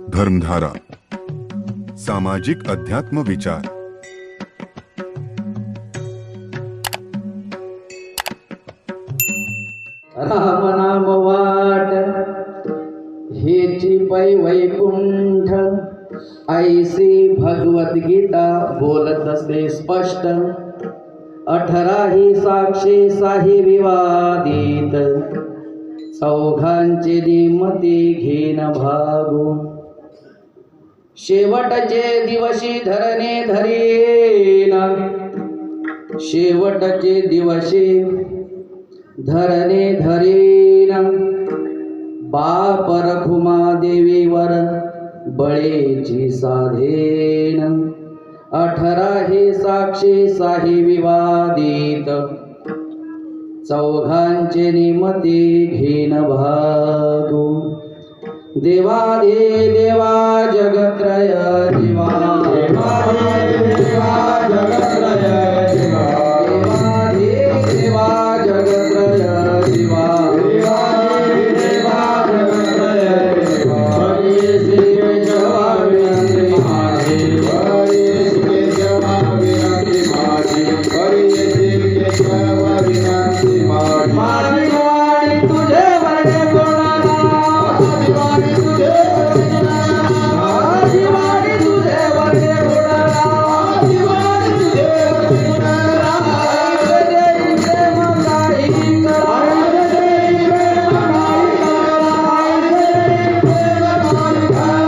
धर्मधारा सामाजिक अध्यात्म विचार। राम नाम वाट हेची पै वैकुंठ, ऐसी भगवत गीता बोलत असे स्पष्ट। 18 साक्षी साही विवादित, चौघांची निमती घेन भागू। शेवटचे दिवशी धरणे धरीन, शेवटचे दिवशी धरणे धरीन। बाप रखुमा देवीवर बळीची साधेन, 18 साक्षी साही विवादित, चौघांचे निमती घेन भागू। देवादे देवा जगत्रय जीवा, देवादे देवा जगत्रय जीवा, देवादे देवा जगत्रय जीवा, देवादे देवा जगत्रय जीवा। हरी श्री केशवा विनंती माझी, हरी श्री केशवा विनंती माझी, हरी श्री केशवा विनंती माझी। माझी वाणी तुझे वर्णे कोणाला, माझी वाणी तुझे वर्णे कोणाला, माझी वाणी तुझे वर्णे कोणाला, माझी वाणी तुझे वर्णे कोणाला। देई प्रेम काही करा, देई प्रेम काही करा, देई प्रेम काही करा।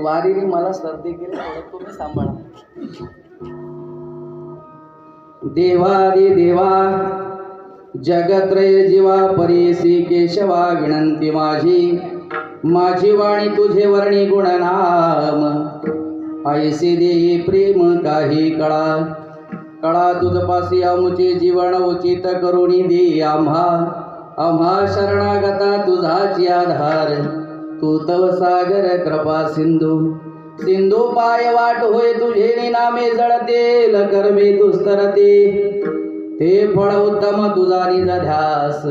वारीने मला सर्दी केली, थोडं तुम्ही सांभाळा। देवादि देवा जगत्रय जीवा, परेसी केशवा विनंती माझी। माझी वाणी तुझे वर्णी गुणनाम, ऐसे देई प्रेम काही कळा। कळा तुझपासी आमुचे जीवन उचित करुणी दे आम्हा। आम्हा शरणागता तुझाची आधार, तू तव सागर कृपा सिंधू। सिंधू पाय वाट होय तुझे नामे जळते, कर्मे दुस्तरते ते फळ उत्तम तुझा निज ध्यास।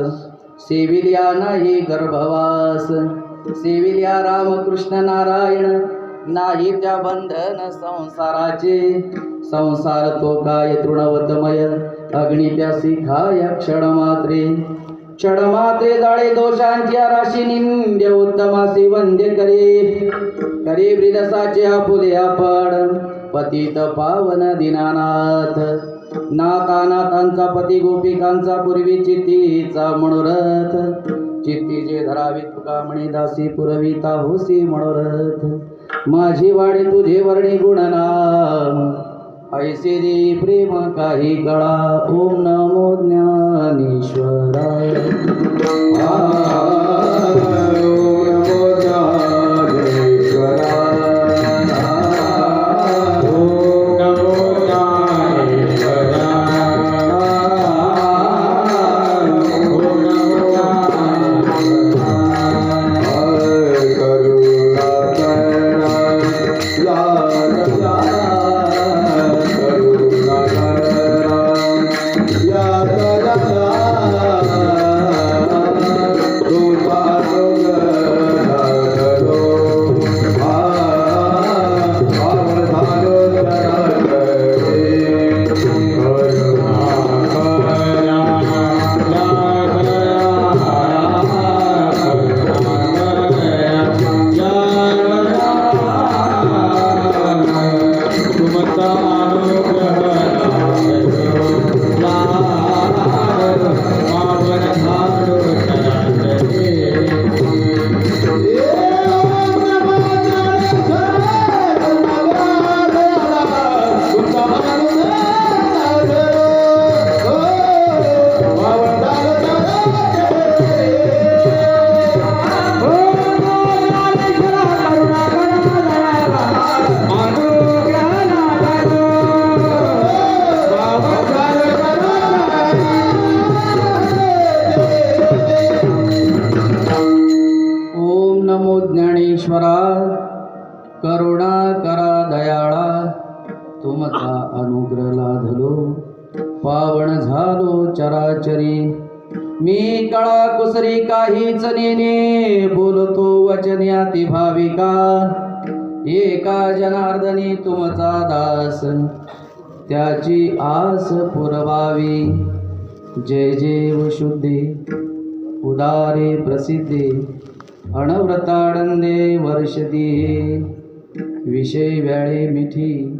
सेविल्या नाही गर्भवास, सेविल्या रामकृष्ण नारायण, नाही त्या बंधन संसाराचे। संसार तो काय तृणवतमय, अग्नी त्यासी खाय क्षणमात्रे। क्षणमात्रे जाळे दोषांची राशी, निंद्य उत्तमासी वंद्य करे। करे वृदसाचे आपुले आपण, पतित पावन दीनानाथ। नाथानाथांचा पती गोपिकांचा पूर्वी चित्तीचा मनोरथ। चित्तीचे धरावी तुका म्हणे दासी, पुरविता होसी मनोरथ। माझी वाणी तुझे वर्णी गुणनाम, ऐसे दे प्रेम काही कळा। ओम नमो ज्ञानेश्वराय। करुणा करा दयाळा, तुमचा अनुग्रह लाधलो, पावन झालो चराचरी। मी कळा कुसरी काहीच नेने बोलतो वचने अति भाविका एका जनार्दनी तुमचा दास त्याची आस पुरवावी जय जय शुद्धे उदारे प्रसिद्धे अनव्रताडंदे वर्षती विषय व्याळे मिठी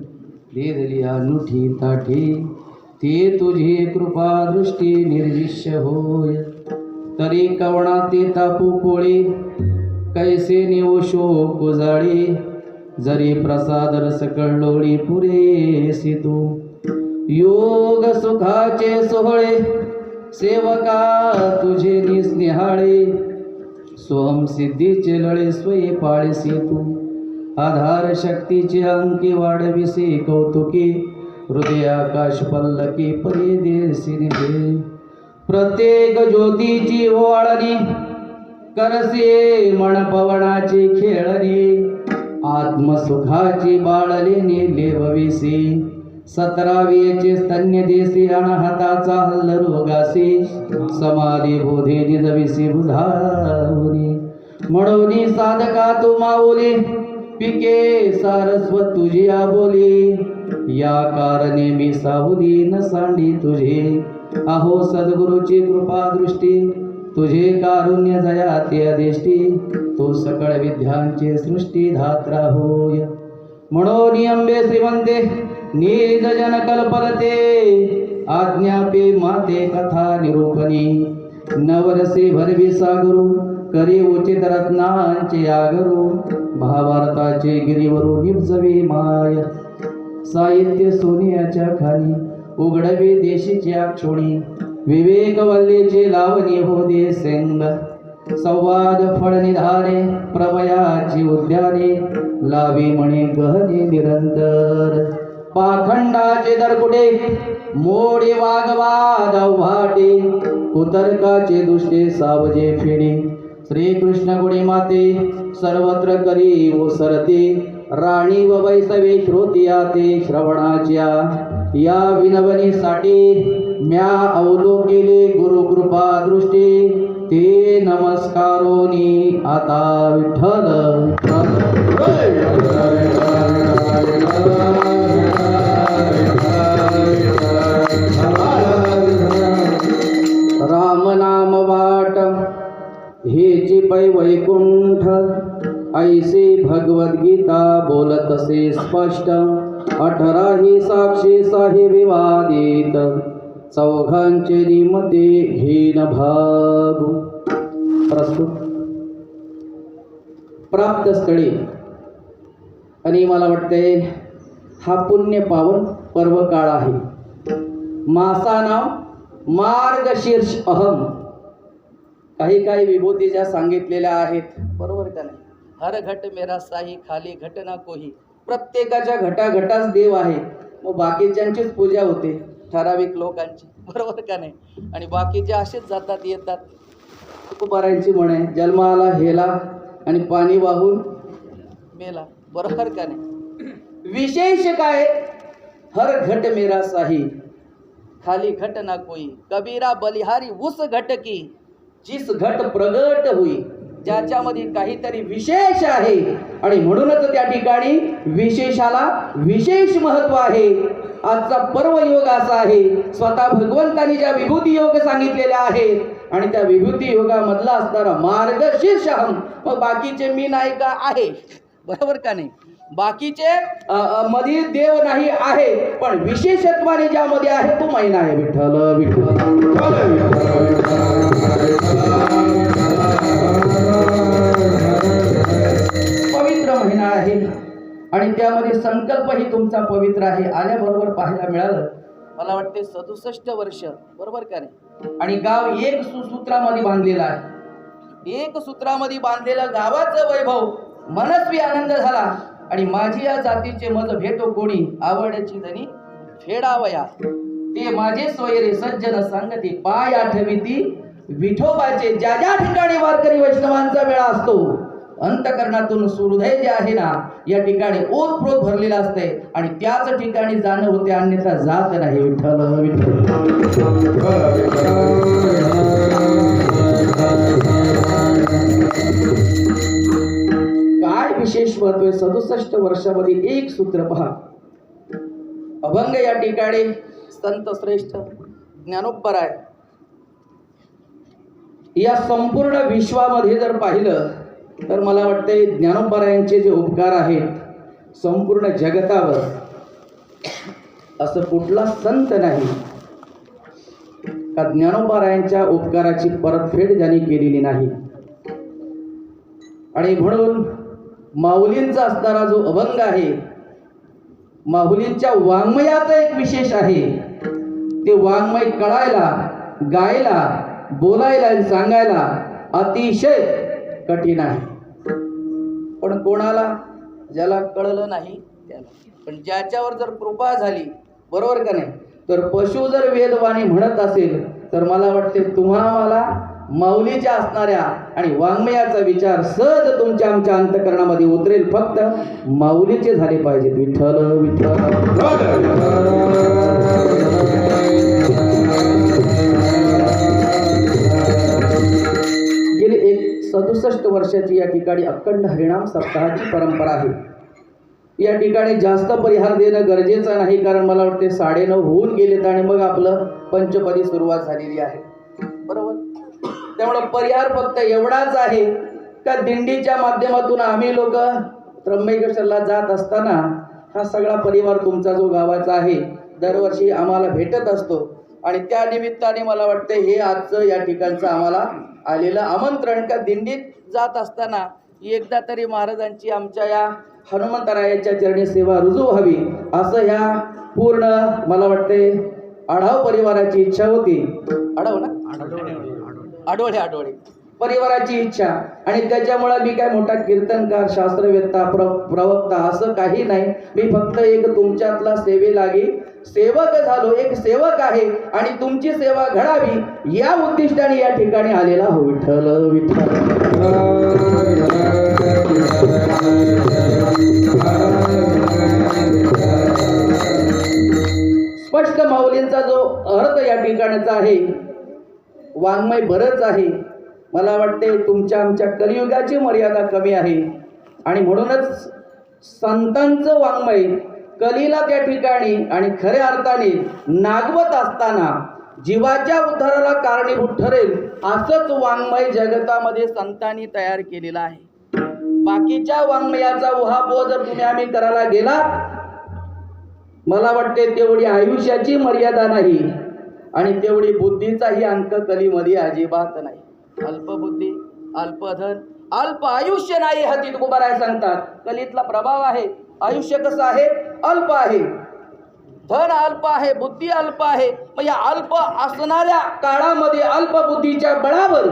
देदली अनुठी ताठी ते तुझी कृपा दृष्टी निर्विष्य होय तरी कवणा ते तापू पोळी कैसे नेऊ शोक उजाळी जरी प्रसाद रस कळलोळी पुरेसी तू योग सुखाचे सोहळे सेवका तुझे निस्निहाळे सोम सिद्धीचे लळे स्वये पाळीसी तू आधार शक्तीचे अंकी वाढविसी कौतुकी हृदयाकाश पल्लकी परी देसी निधे प्रत्येक ज्योतीची ओवाळणी करसे मन पवनाची खेळणी आत्मसुखाची बाळलेने लेवविसी 17वीचे स्तन्य देसी अनाहताचा हल्ल रोगासी समाधी बोधे निजविसी बुधावनी म्हणून साधका तू माऊली पिके सारस्वत तुझी आबोली या कारणे मी सावधी न सांडी तुझे अहो सद्गुरूची कृपा दृष्टी तुझे कारुण्य जया ते अदेष्टी तो सकळ विद्यांचे सृष्टी धात्रा होय म्हणून अंबे श्रीमंते निज जन कल्पलते आज्ञापे माते कथा निरूपणी नवरसे भरवी सागरू करी उचित रत्नांचे आगरू भावार्थाचे गिरीवरू निपजवी माय साहित्य सोनियाच्या खाली उघडवे देशीच्या क्षोणी विवेक वल्लेचे लावणी हो दे सेंग संवाद फळ निधाने प्रमयाची उद्याने लावी म्हणे गहने निरंतर पाखंडाचे दरकुटे मोडे वागवाद वाटे कुतर्काचे दुष्टे सावजे फेडे श्रीकृष्ण गुणी माते सर्वत्र करी ओसरते राणी व वैसवे श्रोतिया ते श्रवणाच्या या विनवणीसाठी म्या अवलोकेले गुरुकृपा दृष्टी ते नमस्कारोनी आता विठ्ठल राम नाम वाट हेची पै वैकुंठ ऐसे भगवद्गीता बोलतसे स्पष्ट 18 साक्षी साहे विवादित चौघांचे निमते घेन भाग प्रस्तुत प्राप्त स्थळी आणि मला वाटते हा पुण्य पावन पर्व काळ आहे मासा नाव मार्गशीर्ष अहम काही विभूती ज्या सांगितलेल्या आहेत बरोबर का नाही हर घट मेरा साही खाली घट ना कोही प्रत्येकाच्या घटाघटाच देव आहे मग बाकीच्यांचीच पूजा होते ठराविक लोकांची बरोबर का नाही आणि बाकीचे असेच जातात येतात तुकोबारायांची म्हणे जन्म आला हेला आणि पाणी वाहून मेला बरोबर का नाही विशेष काय हर घट मेरा साही खाली घट ना कोई कबीरा बलिहारी उस घट की जिस घट प्रगट हुई ज्याच्यामध्ये काहीतरी विशेष आहे आणि म्हणूनच त्या ठिकाणी विशेषाला विशेष महत्व आहे आजचा पर्व योग असा आहे स्वतः भगवंतांनी ज्या विभूती योग सांगितलेल्या आहेत आणि त्या विभूती योगामधला असणारा मार्गशीर्ष मग बाकीचे मी नाही का आहे बरोबर का नाही बाकीचे मध्ये देव नाही आहे पण विशेषत्वाने ज्यामध्ये आहे तो महिना आहे विठ्ठल पवित्र महिना आहे आणि त्यामध्ये संकल्पही तुमचा पवित्र आहे आल्याबरोबर पाहायला मिळालं मला वाटते 67 वर्ष बरोबर का नाही आणि गाव एक सुसूत्रामध्ये बांधलेलं आहे एक सूत्रामध्ये बांधलेलं गावाचं वैभव मनस्वी आनंद झाला आणि माझी या जातीचे मज भेटो कोणी आवडची धनी फेडावया ते माझे सोयरे सज्जन सांगती पाय आठविती विठोबाचे ज्या ज्या ठिकाणी वारकरी वैष्णवांचा मेळा असतो अंतकरणातून हृदय जे आहे ना या ठिकाणी ओतप्रोत भरलेलं असते आणि त्याच ठिकाणी जाणं होते, अन्यथा जात नाही. विठ्ठल काय विशेष महत्व आहे 67 वर्षामध्ये एक सूत्र पहा. अभंग या ठिकाणी संत श्रेष्ठ ज्ञानोबराय या संपूर्ण विश्वामध्ये जर पाहिलं तर मला वाटते ज्ञानोबरायांचे जे उपकार आहेत संपूर्ण जगतावर असं कुठला संत नाही का ज्ञानोबरायांच्या उपकाराची परतफेड ज्यांनी केलेली नाही. आणि म्हणून माऊलींचा असणारा जो अभंग आहे, माऊलींच्या वाङ्मयाचं एक विशेष आहे. ते वाङ्मय कळायला, गायला, बोलायला आणि सांगायला अतिशय कठीण आहे. पण कोणाला ज्याला कळलं नाही त्याला, पण ज्याच्यावर जर कृपा झाली, बरोबर का नाही, तर पशु जर वेदवाणी म्हणत असेल तर मला वाटते तुम्हा मला माऊलीच्या असणाऱ्या आणि वाङ्मयाचा विचार सहज तुमच्या आमच्या अंतकरणामध्ये उतरेल. फक्त माऊलीचे झाले पाहिजेत. विठ्ठल विठ्ठल. गेली 67 वर्षाची या ठिकाणी अखंड हरिनाम सप्ताहाची परंपरा आहे. या ठिकाणी जास्त परिहार देणं गरजेचं नाही, कारण मला वाटते 9:30 होऊन गेलेत आणि मग आपलं पंचपदी सुरुवात झालेली आहे, बरोबर. त्यामुळे परिहार फक्त एवढाच आहे का दिंडीच्या माध्यमातून आम्ही लोक त्र्यंबकेश्वरला जात असताना हा सगळा परिवार तुमचा जो गावाचा आहे दरवर्षी आम्हाला भेटत असतो आणि त्या निमित्ताने मला वाटतं हे आजचं या ठिकाणचं आम्हाला आलेलं आमंत्रण का दिंडीत जात असताना एकदा तरी महाराजांची आमच्या या हनुमंतरायाच्या चरणी सेवा रुजू व्हावी असं ह्या पूर्ण मला वाटते आढाव परिवाराची इच्छा होती. आढाव ना आडोळे परिवाराची इच्छा. आणि त्याच्यामुळे मी काय मोठा कीर्तनकार, शास्त्रवेत्ता, प्रवक्ता असं काही नाही. मी फक्त एक तुमच्यातला सेवेलागी सेवक झालो, एक सेवक आहे आणि तुमची सेवा घडावी या उद्दिष्टाने या ठिकाणी आलेला हो. विठ्ठल विठ्ठल. स्पष्ट माऊलींचा जो अर्थ या ठिकाणचा आहे, वाङ्मय बरंच आहे. मला वाटते तुमच्या आमच्या कलियुगाची मर्यादा कमी आहे आणि म्हणूनच संतांचं वाङ्मय कलीला त्या ठिकाणी आणि खऱ्या अर्थाने नागवत असताना जीवाच्या उद्धाराला कारणीभूत ठरेल असंच वाङ्मय जगतामध्ये संतांनी तयार केलेलं आहे. बाकीच्या वाङ्मयाचा उहापोह जर तुम्ही आम्ही करायला गेला, मला वाटते तेवढी आयुष्याची मर्यादा नाही आणि तेवढी बुद्धीचाही अंक कलीमध्ये अजिबात नाही. अल्पबुद्धी, अल्पधन, अल्प आयुष्य नाही हाती तुकोबाराय सांगतात. कलीतला प्रभाव आहे. आयुष्य कसं आहे? अल्प आहे, धन अल्प आहे, बुद्धी अल्प आहे. मग या अल्प असणाऱ्या काळामध्ये अल्पबुद्धीच्या बळावर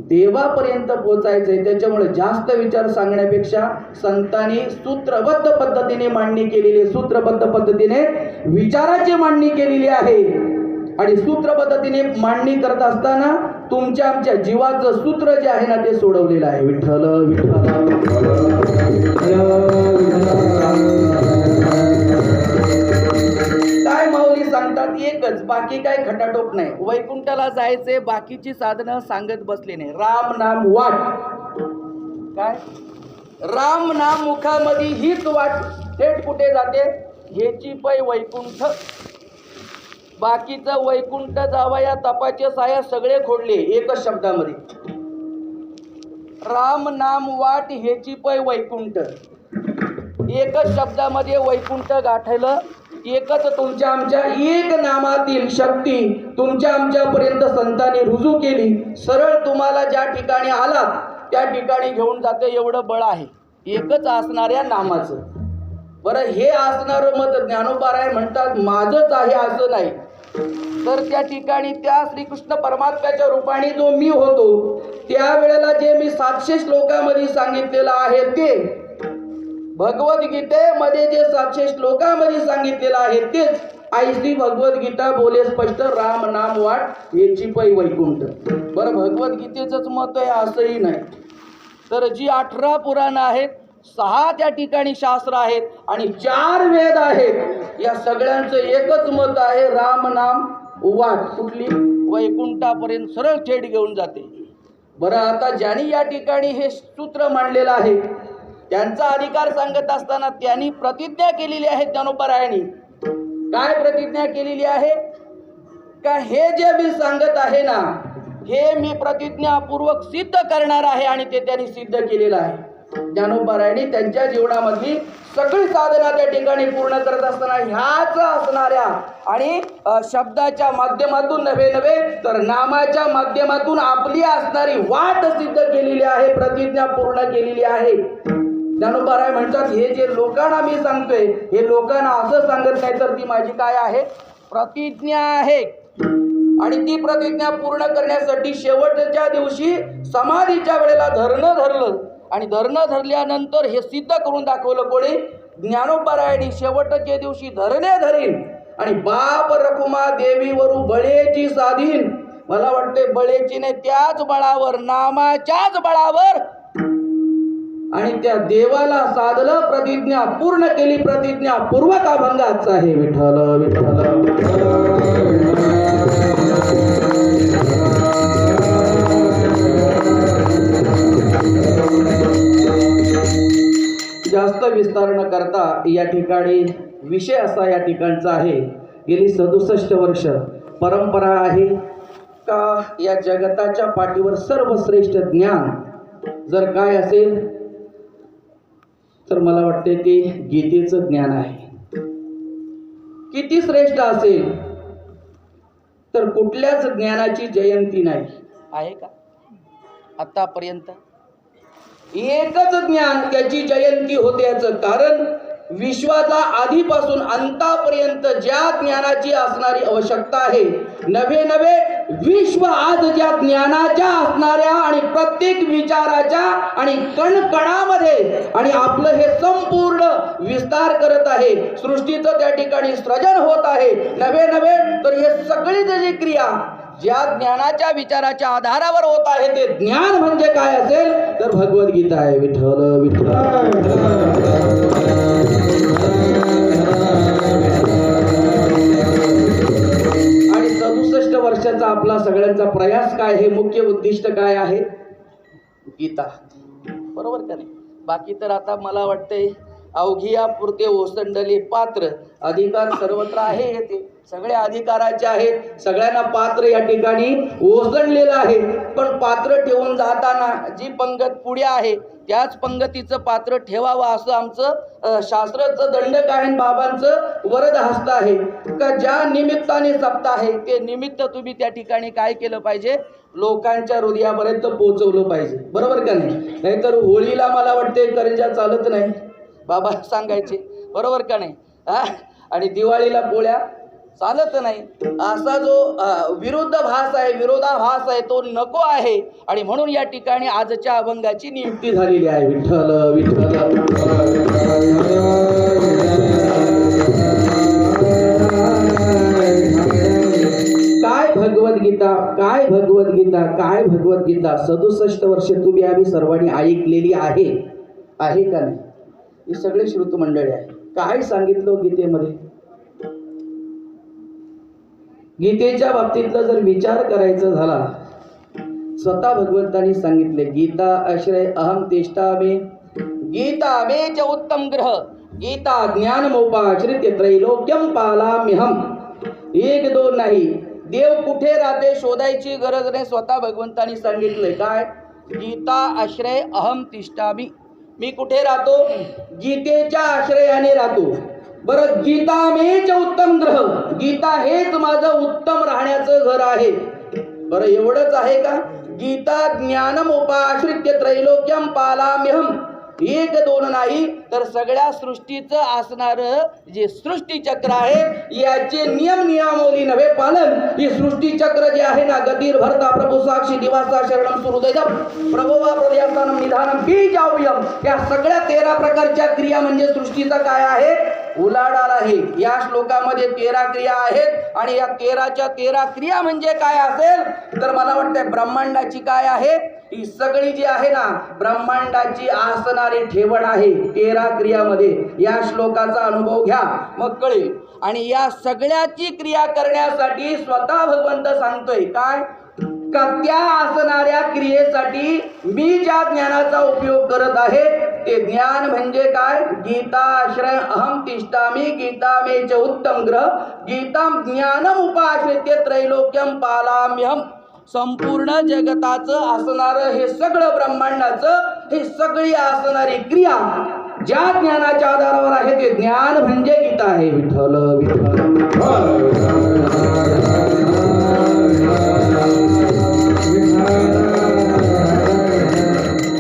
देवापर्यंत पोचायचंय. त्याच्यामुळे जास्त विचार सांगण्यापेक्षा संतांनी सूत्रबद्ध पद्धतीने मांडणी केलेली, सूत्रबद्ध पद्धतीने विचाराची मांडणी केलेली आहे आणि सूत्र पद्धतीने मांडणी करत असताना तुमच्या आमच्या जीवाचं सूत्र जे आहे ना ते सोडवलेलं आहे. विठ्ठल विठ्ठल. काय माऊली सांगतात एकच, बाकी काय खटाटोप नाही. वैकुंठाला जायचे बाकीची साधनं सांगत बसले नाही. राम नाम वाट, काय राम नाम मुखामध्ये हीच वाट थेट कुठे जाते? ह्याची पै वैकुंठ. बाकीचं वैकुंठ जावा या तपाचे साया सगळे खोडले एकच शब्दामध्ये. राम नाम वाट ह्याची पै वैकुंठ. एकच शब्दामध्ये वैकुंठ गाठलं. एकच तुमच्या आमच्या एक नामातील शक्ती तुमच्या आमच्यापर्यंत संतांनी रुजू केली. सरळ तुम्हाला ज्या ठिकाणी आलात त्या ठिकाणी घेऊन जाते एवढं बळ आहे एकच असणाऱ्या नामाचं. बरं, हे असणारं मत ज्ञानोबाराय म्हणतात माझंच आहे असं नाही. तर त्या ठिकाणी त्या श्रीकृष्ण परमात्म्याच्या रूपाने जो मी होतो त्यावेळेला जे मी 700 श्लोकामध्ये सांगितलेलं आहे ते भगवद्गीतेमध्ये जे 700 श्लोकामध्ये सांगितलेलं आहे तेच ऐसी भगवद्गीता बोले स्पष्ट राम नाम वाट याची पै वैकुंठ. बरं, भगवद्गीतेचंच मत आहे असंही नाही. तर जी 18 पुराणं आहेत, 6 त्या ठिकाणी शास्त्र आहेत आणि 4 वेद आहेत, या सगळ्यांचं एकच मत आहे, राम नाम वाट कुठली वैकुंठापर्यंत सरळ थेट घेऊन जाते. बरं, आता ज्यांनी या ठिकाणी हे सूत्र मांडलेलं आहे त्यांचा अधिकार सांगत असताना त्यांनी प्रतिज्ञा केलेली आहे ज्ञानोबरायांनी. काय प्रतिज्ञा केलेली आहे? का हे जे मी सांगत आहे ना, हे मी प्रतिज्ञापूर्वक सिद्ध करणार आहे आणि ते त्यांनी सिद्ध केलेलं आहे. ज्ञानोबरायांनी त्यांच्या जीवनामधली सगळी साधना त्या ठिकाणी पूर्ण करत असताना ह्याच असणाऱ्या आणि शब्दाच्या माध्यमातून नव्हे तर नामाच्या माध्यमातून आपली असणारी वाट सिद्ध केलेली आहे, प्रतिज्ञा पूर्ण केलेली आहे. ज्ञानोबराय म्हणतात, हे जे लोकांना मी सांगतोय हे लोकांना असं सांगत नाही, तर ती माझी काय आहे? प्रतिज्ञा आहे. आणि ती प्रतिज्ञा पूर्ण करण्यासाठी शेवटच्या दिवशी समाधीच्या वेळेला धरणं धरलं आणि धरणं धरल्यानंतर हे सिद्ध करून दाखवलं. कोणी? ज्ञानोबरायांनी. शेवटच्या दिवशी धरणे धरीन आणि बाप रखुमा देवीवरू बळेची साधीन. मला वाटते बळेची नाही, त्याच बळावर, नामाच्याच बळावर, आणि त्या देवाला साधलं, प्रतिज्ञा पूर्ण केली. प्रतिज्ञा पूर्वक अभंगाच आहे. विठ्ठल विठ्ठल. जास्त विस्तार न करता या ठिकाणी विषय असा या ठिकाणचा आहे, गेली 67 वर्ष परंपरा आहे का या जगताच्या पाठीवर सर्वश्रेष्ठ ज्ञान जर काय असेल तर मला वाटते ते गीतेचं ज्ञान आहे. किती श्रेष्ठ असेल तर कुठल्याच ज्ञानाची जयंती नाही आहे का आतापर्यंत? एकच ज्ञान त्याची जयंती होते. याचं कारण विश्वाचा आधीपासून अंतापर्यंत ज्या ज्ञानाची असणारी आवश्यकता आहे, नवे विश्व आज ज्या ज्ञानाच्या असणाऱ्या आणि प्रत्येक विचाराच्या आणि कणकणामध्ये आणि आपलं हे संपूर्ण विस्तार करत आहे. सृष्टीचं त्या ठिकाणी सृजन होत आहे. नवे तर हे सगळी जी क्रिया ज्या ज्ञानाच्या विचाराच्या आधारावर होत आहे, ते ज्ञान म्हणजे काय असेल तर भगवद्गीता आहे. विठ्ठल विठ्ठल. आणि 67 वर्षाचा आपला सगळ्यांचा प्रयास काय, हे मुख्य उद्दिष्ट काय आहे? गीता. बरोबर का नाही? बाकी तर आता मला वाटतंय अवघिया पुरते ओसंडले पात्र. अधिकार सर्वत्र आहे, येते सगळे अधिकाराचे आहेत, सगळ्यांना पात्र या ठिकाणी ओसंडलेलं आहे. पण पात्र ठेवून जाताना जी पंगत पुढे आहे त्याच पंगतीचं पात्र ठेवावं असं आमचं शास्त्राचं दंडक आहे, बाबांचं वरद हस्त आहे. का ज्या निमित्ताने सप्ताह आहे ते निमित्त तुम्ही त्या ठिकाणी काय केलं पाहिजे? लोकांच्या हृदयापर्यंत पोहोचवलं पाहिजे. बरोबर का नाही? नाहीतर होळीला मला वाटते करंजा चालत नाही, बाबा सांगायचे. बरोबर का नाही? आणि दिवाळीला पोळ्या चालत नाही. असा जो विरुद्ध भास आहे, विरोधाभास आहे, तो नको आहे. आणि म्हणून या ठिकाणी आजच्या अभंगाची नियुक्ती झालेली आहे. विठ्ठल विठ्ठल. काय भगवद्गीता, काय भगवद्गीता, काय भगवद्गीता. 67 वर्षे तुम्ही आम्ही सर्वांनी ऐकलेली आहे का नाही? हे सगळे श्रुत मंडळी आहे. काय सांगितलं गीतेमध्ये? गीतेच्या बाबतीतला जर विचार करायचा झाला, स्वतः भगवंतांनी सांगितले, गीता आश्रय अहम तिष्ठामि, गीता मे च उत्तम ग्रह, गीता ज्ञानमोपाश्रित्य त्रैलोक्यम पालाम्यहम. 1-2 नाही, देव कुठे राहते शोधायची गरज नाही. स्वतः भगवंतांनी सांगितलंय काय? गीता आश्रय अहम तिष्ठामि. मी कुठे राहतो? गीतेच्या आश्रयाने राहतो. बरं, गीता मेच उत्तम ग्रह, गीता हेच माझं उत्तम राहण्याचं घर आहे. बरं, एवढंच आहे का? गीता ज्ञानमोपाश्रित्य त्रैलोक्यम पालाम्यहम. 1-2 नाही तर सगळ्या सृष्टीचं असणारं जे सृष्टीचक्र आहे याचे नियमावली नव्हे पालन. ही सृष्टीचक्र जे आहे ना, गतीर भरता प्रभू साक्षी दिवासा शरणम सुहृदयम प्रभोवा प्रदयास्थानम निधानम बीजाव्यम, या सगळ्या 13 प्रकारच्या क्रिया म्हणजे सृष्टीचा काय आहे? उलाढाल आहे. या श्लोकामध्ये 13 क्रिया आहेत आणि या 13च्या 13 क्रिया म्हणजे काय असेल तर मला वाटतंय ब्रह्मांडाची काय आहे, ही सगळी जी आहे ना ब्रह्मांडाची आसनारी ठेवण आहे 13 क्रियामध्ये. या श्लोकाचा अनुभव घ्या मग कळेल. आणि या सगळ्याची क्रिया करण्यासाठी स्वतः भगवंत सांगतोय काय का त्या असणाऱ्या क्रियेसाठी मी ज्या ज्ञानाचा उपयोग करत आहे ते ज्ञान म्हणजे काय, गीताश्रय अहम तिष्ठामि गीता मे च उत्तम ग्रह गीताम ज्ञानम उपाश्रित्य त्रैलोक्यम पालाम्यहम. संपूर्ण जगताचं असणारं हे सगळं ब्रह्मांडाचं हे सगळी असणारी क्रिया ज्या ज्ञानाच्या आधारावर आहे ते ज्ञान म्हणजे गीता आहे. विठ्ठल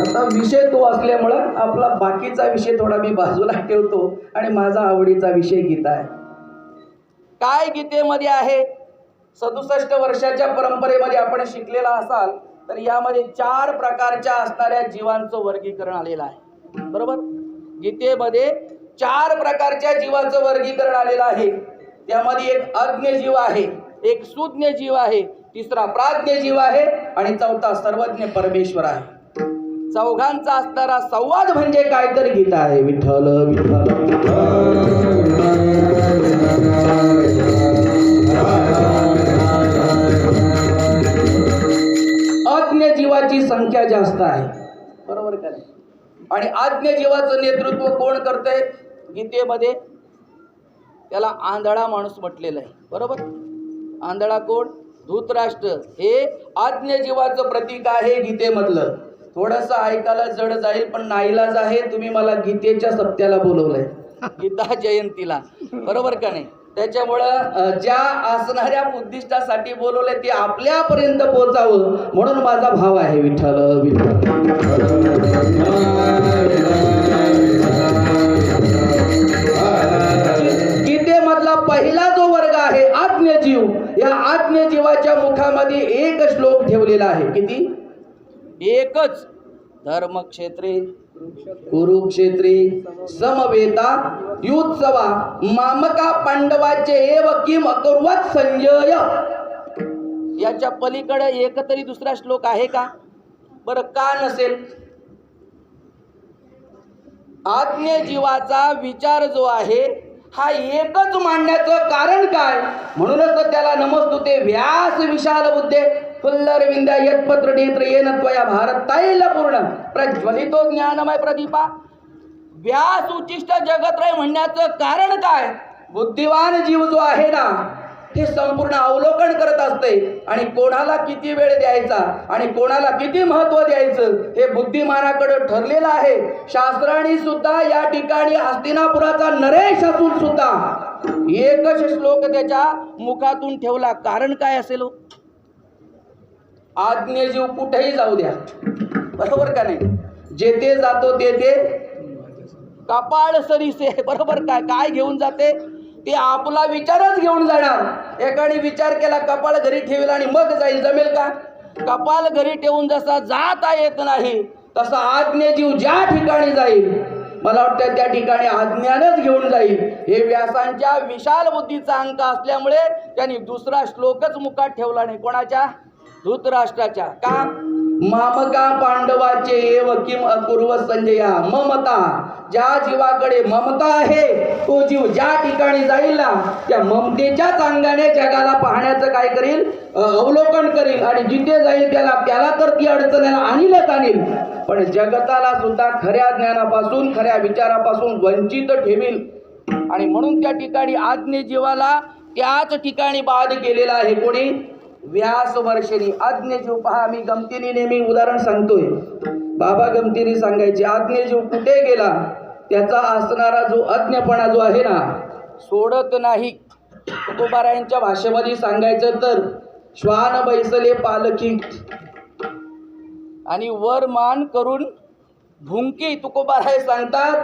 आता विषय तो असल्यामुळं आपला बाकीचा विषय थोडा मी बाजूला ठेवतो आणि माझा आवडीचा विषय गीता आहे. काय गीतेमध्ये आहे, 67 वर्षाच्या परंपरेमध्ये आपण शिकलेला असाल तर यामध्ये 4 प्रकारच्या असणाऱ्या जीवांचं वर्गीकरण आलेलं आहे. बरोबर, गीतेमध्ये 4 प्रकारच्या जीवाचं वर्गीकरण आलेलं आहे. त्यामध्ये एक अज्ञ जीव आहे, एक सुज्ञ जीव आहे, तिसरा प्राज्ञ जीव आहे आणि चौथा सर्वज्ञ परमेश्वर आहे. चौघांचा असणारा संवाद म्हणजे काय तर गीता आहे. विठ्ठल अज्ञ जीवाची संख्या जास्त आहे. बरोबर का नाही? आणि अज्ञ जीवाचं नेतृत्व कोण करतंय गीतेमध्ये, त्याला आंधळा माणूस म्हटलेलं आहे. बरोबर, आंधळा कोण, धृतराष्ट्र हे अज्ञ जीवाचं प्रतीक आहे गीतेमधलं. थोडंसं ऐकायला जड जाईल पण नाईलाज आहे, तुम्ही मला गीतेच्या सप्त्याला बोलवलंय, गीता जयंतीला. बरोबर का नाही? त्याच्यामुळं ज्या असणाऱ्या उद्दिष्टासाठी बोलवले ते आपल्यापर्यंत पोहोचावं म्हणून माझा भाव आहे. विठ्ठल गीतेमधला पहिला जो वर्ग आहे आज्ञ जीव, या आज्ञ जीवाच्या मुखामध्ये एक श्लोक ठेवलेला आहे. किती? एकच. धर्मक्षेत्रे कुरुक्षेत्रे समवेता युत्सवा मामका पांडवाचे एव किम अकुर्वत संजय. याच्या पलीकडे एक तरी दुसरा श्लोक आहे का? बरं, का नसेल? आज्ञ जीवाचा विचार जो आहे हा एकच मांडण्याचं कारण काय? म्हणूनच तर त्याला नमस्तुते व्यास विशाल बुद्धे फुल्लर विंध्या यत्पत्र नेत्र येन त्वया भारत तैल पूर्ण प्रज्वलितो ज्ञानमय प्रदीपा. व्यास उच्चिष्ट जगत्रय म्हणण्याचं कारण काय? बुद्धिवान जीव जो आहे ना हे संपूर्ण अवलोकन करत असते आणि कोणाला किती वेळ द्यायचा आणि कोणाला किती महत्त्व द्यायचं हे बुद्धिमानाकडे ठरलेलं आहे. शास्त्रांनी सुद्धा या ठिकाणी हस्तिनापुराचा नरेश असून सुद्धा एकच श्लोक त्याच्या मुखातून ठेवला. कारण काय असेल? आज्ञ जीव कुठेही जाऊ द्या, बरोबर का नाही, जेथे जातो तेथे कपाळ सरीसे. बरोबर काय? काय घेऊन जाते? ते आपला विचारच घेऊन जाणार. एकाने विचार केला कपाळ घरी ठेवला आणि मग जाईल, जमेल का? कपाळ घरी ठेवून जसा जाता येत नाही तसा आज्ञ जीव ज्या ठिकाणी जाईल मला वाटतं त्या ठिकाणी आज्ञानच घेऊन जाईल. हे व्यासांच्या विशाल बुद्धीचा अंक असल्यामुळे त्यांनी दुसरा श्लोकच मुखात ठेवला नाही. कोणाच्या? धृतराष्ट्राच्या. का? मामका पांडवाचे एव किम अकुर्व संजया. ममता, ज्या जीवाकडे ममता आहे तो जीव ज्या ठिकाणी जाईल ना त्या ममतेच्याच अंगाने जगाला पाहण्याचं काय करील, अवलोकन करील आणि जिथे जाईल त्याला तर ती अडचणीला आणीलच आणील, पण जगताला सुद्धा खऱ्या ज्ञानापासून खऱ्या विचारापासून वंचित ठेवील. आणि म्हणून त्या ठिकाणी आज्ञ जीवाला त्याच ठिकाणी बाद केलेला आहे. कोणी? व्यास वर्षिणी. आज्ञ जीव पहा, मी गमतीने नेहमी उदाहरण सांगतोय. बाबा गमतीने सांगायचे आज्ञ जीव कुठे गेला त्याचा असणारा जो अज्ञपणा जो आहे ना सोडत नाही. तुकोबारायांच्या भाषेमध्ये सांगायचं तर श्वान बैसले पालखी आणि वर मान करून भुंकी. तुकोबाराय सांगतात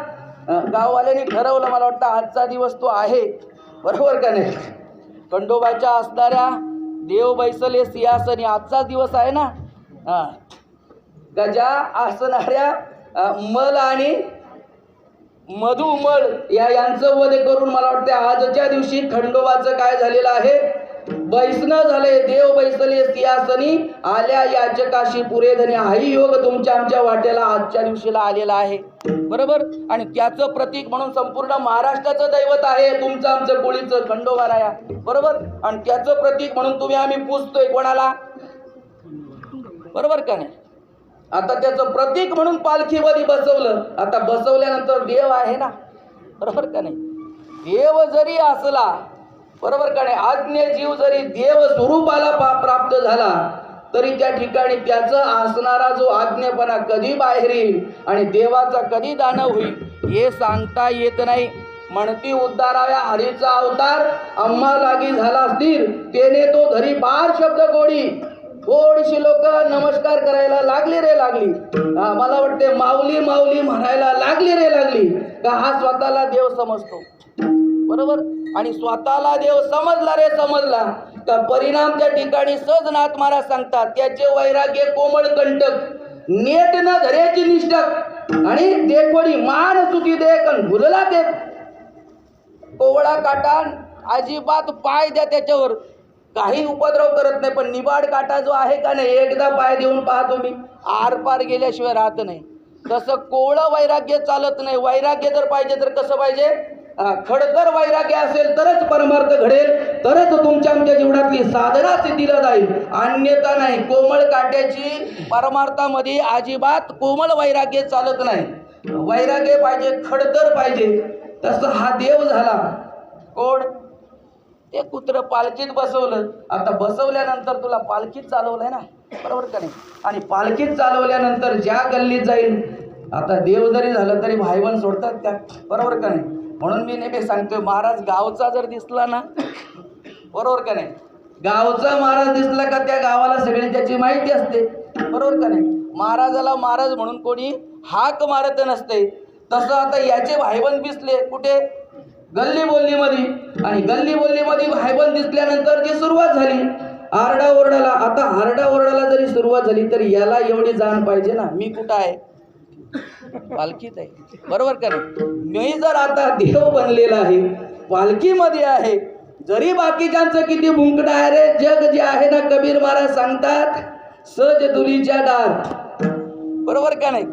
गाववाल्यांनी ठरवलं, मला वाटतं आजचा दिवस तो आहे, बरोबर का नाही, खंडोबाच्या असणाऱ्या देव बैसले सिंहासनी आजचा दिवस आहे ना. गजा असणाऱ्या मल आणि मधुमळ यांचं वध करून मला वाटतं आजच्या दिवशी खंडोबाचं काय झालेलं आहे, बैसणं झालंय. देव बैसले सिंहासनी आल्या याचकाशी पुरे धनी. हाही योग तुमच्या आमच्या वाट्याला आजच्या दिवशीला आलेला आहे. बरोबर. आणि त्याचं प्रतीक म्हणून संपूर्ण महाराष्ट्राचं दैवत आहे तुमचं आमचं कोळीचं खंडोबाराया. बरोबर. आणि त्याचं प्रतीक म्हणून तुम्ही आम्ही पूजतोय कोणाला, बरोबर का नाही. आता त्याचं प्रतीक म्हणून पालखीमध्ये बसवलं. आता बसवल्यानंतर देव आहे ना, बरोबर का नाही. देव जरी असला, बरोबर का नाही, आज्ञे जीव जरी देव स्वरूपाला प्राप्त झाला तरी त्या ठिकाणी त्याचं असणारा जो आज्ञेपणा कधी बाहेर येईल आणि देवाचा कधी दानव होईल हे सांगता येत नाही. म्हणती उद्धाराव्या हरीचा अवतार आम्हा लागी झाला असतील तेने तो धरी बार शब्द गोडी. थोडीशी लोक नमस्कार करायला लागली रे लागली. मला वाटते माऊली माऊली म्हणायला लागली रे लागली. का हा स्वतःला देव समजतो, बरोबर. आणि स्वतःला देव समजला रे समजला का परिणाम त्या ठिकाणी सहजनाथ महाराज सांगतात त्याचे वैराग्य कोमळ कंटक नेट न धरेची निष्ठक आणि देखोडी मान चुकी दे कण भुलला ते कोवळा काटा अजिबात पाय द्या त्याच्यावर काही उपद्रव करत नाही. पण निबाड काटा जो आहे का नाही एकदा पाय देऊन पाहतो मी आरपार गेल्याशिवाय राहत नाही. तसं कोवळं वैराग्य चालत नाही. वैराग्य जर पाहिजे तर कसं पाहिजे, खडतर वैराग्य असेल तरच परमार्थ घडेल, तरच तुमच्या आमच्या जीवनातली साधना सिद्धीला जाईल, अन्यथा नाही. कोमळ काट्याची परमार्थामध्ये अजिबात कोमळ वैराग्य चालत नाही. वैराग्य पाहिजे, खडतर पाहिजे. तसं हा देव झाला कोण, ते कुत्र पालखीत बसवलं. आता बसवल्यानंतर तुला पालखीत चालवलंय ना, बरोबर का नाही. आणि पालखीत चालवल्यानंतर ज्या गल्लीत जाईल, आता देव जरी झालं तरी भाईबंद सोडतात त्या, बरोबर का नाही. म्हणून मी नेहमी सांगतोय महाराज गावचा जर दिसला ना, बरोबर का नाही, गावचा महाराज दिसला का त्या गावाला सगळी त्याची माहिती असते, बरोबर का नाही. महाराजाला महाराज म्हणून कोणी हाक मारत नसते. तसं आता याचे भाईबंद दिसले कुठे, गल्ली बोल्लीमध्ये. आणि गल्ली बोल्लीमध्ये भाईबंद दिसल्यानंतर जी सुरुवात झाली आरडाओरडाला. आता आरडाओरडाला जरी सुरुवात झाली तर याला एवढी जाण पाहिजे ना, मी कुठं आहे, पालखीत आहे, बरोबर का नाही. मी जर आता देव बनलेला आहे, पालखीमध्ये आहे, जरी बाकीच्यांचं किती भुंकणं आहे रे, जग जे आहे ना, कबीर महाराज सांगतात सज दुलीच्या डार, बरोबर का नाही.